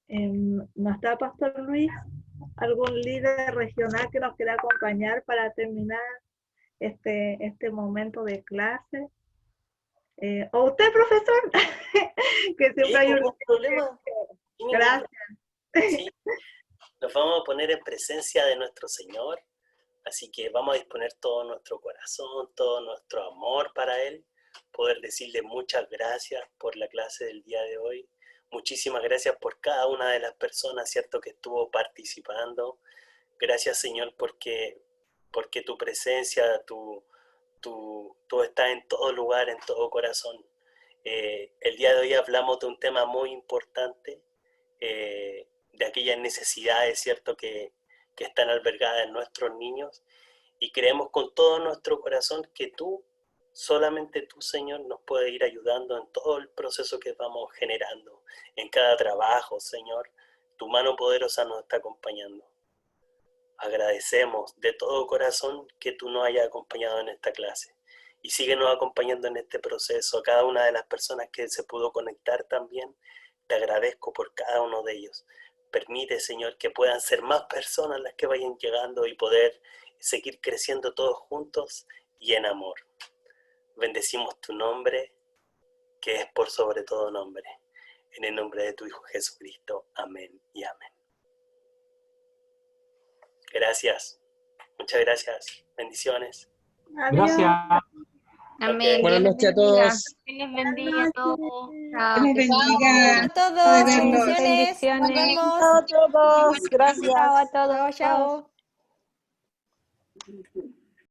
¿No está Pastor Luis? ¿Algún líder regional que nos quiera acompañar para terminar este momento de clase? ¿O usted, profesor? Que siempre hay un problema. Gracias. Sí. Nos vamos a poner en presencia de nuestro Señor, así que vamos a disponer todo nuestro corazón, todo nuestro amor para Él, poder decirle muchas gracias por la clase del día de hoy. Muchísimas gracias por cada una de las personas, ¿cierto?, que estuvo participando. Gracias, Señor, porque tu presencia, tú estás en todo lugar, en todo corazón. El día de hoy hablamos de un tema muy importante, de aquellas necesidades, ¿cierto?, que están albergadas en nuestros niños, y creemos con todo nuestro corazón que solamente tú, Señor, nos puedes ir ayudando en todo el proceso que vamos generando, en cada trabajo, Señor. Tu mano poderosa nos está acompañando. Agradecemos de todo corazón que tú nos hayas acompañado en esta clase, y síguenos acompañando en este proceso. A cada una de las personas que se pudo conectar también, te agradezco por cada uno de ellos. Permite, Señor, que puedan ser más personas las que vayan llegando y poder seguir creciendo todos juntos y en amor. Bendecimos tu nombre, que es por sobre todo nombre. En el nombre de tu Hijo Jesucristo. Amén y amén. Gracias. Muchas gracias. Bendiciones. Gracias. Amén. Buenas noches a todos. Dios les bendiga a todos. Dios les bendiga. A todos, bendiciones. Nos Bendiciones. vemos. Chao a todos. Gracias. Chao a todos. Chao, chao.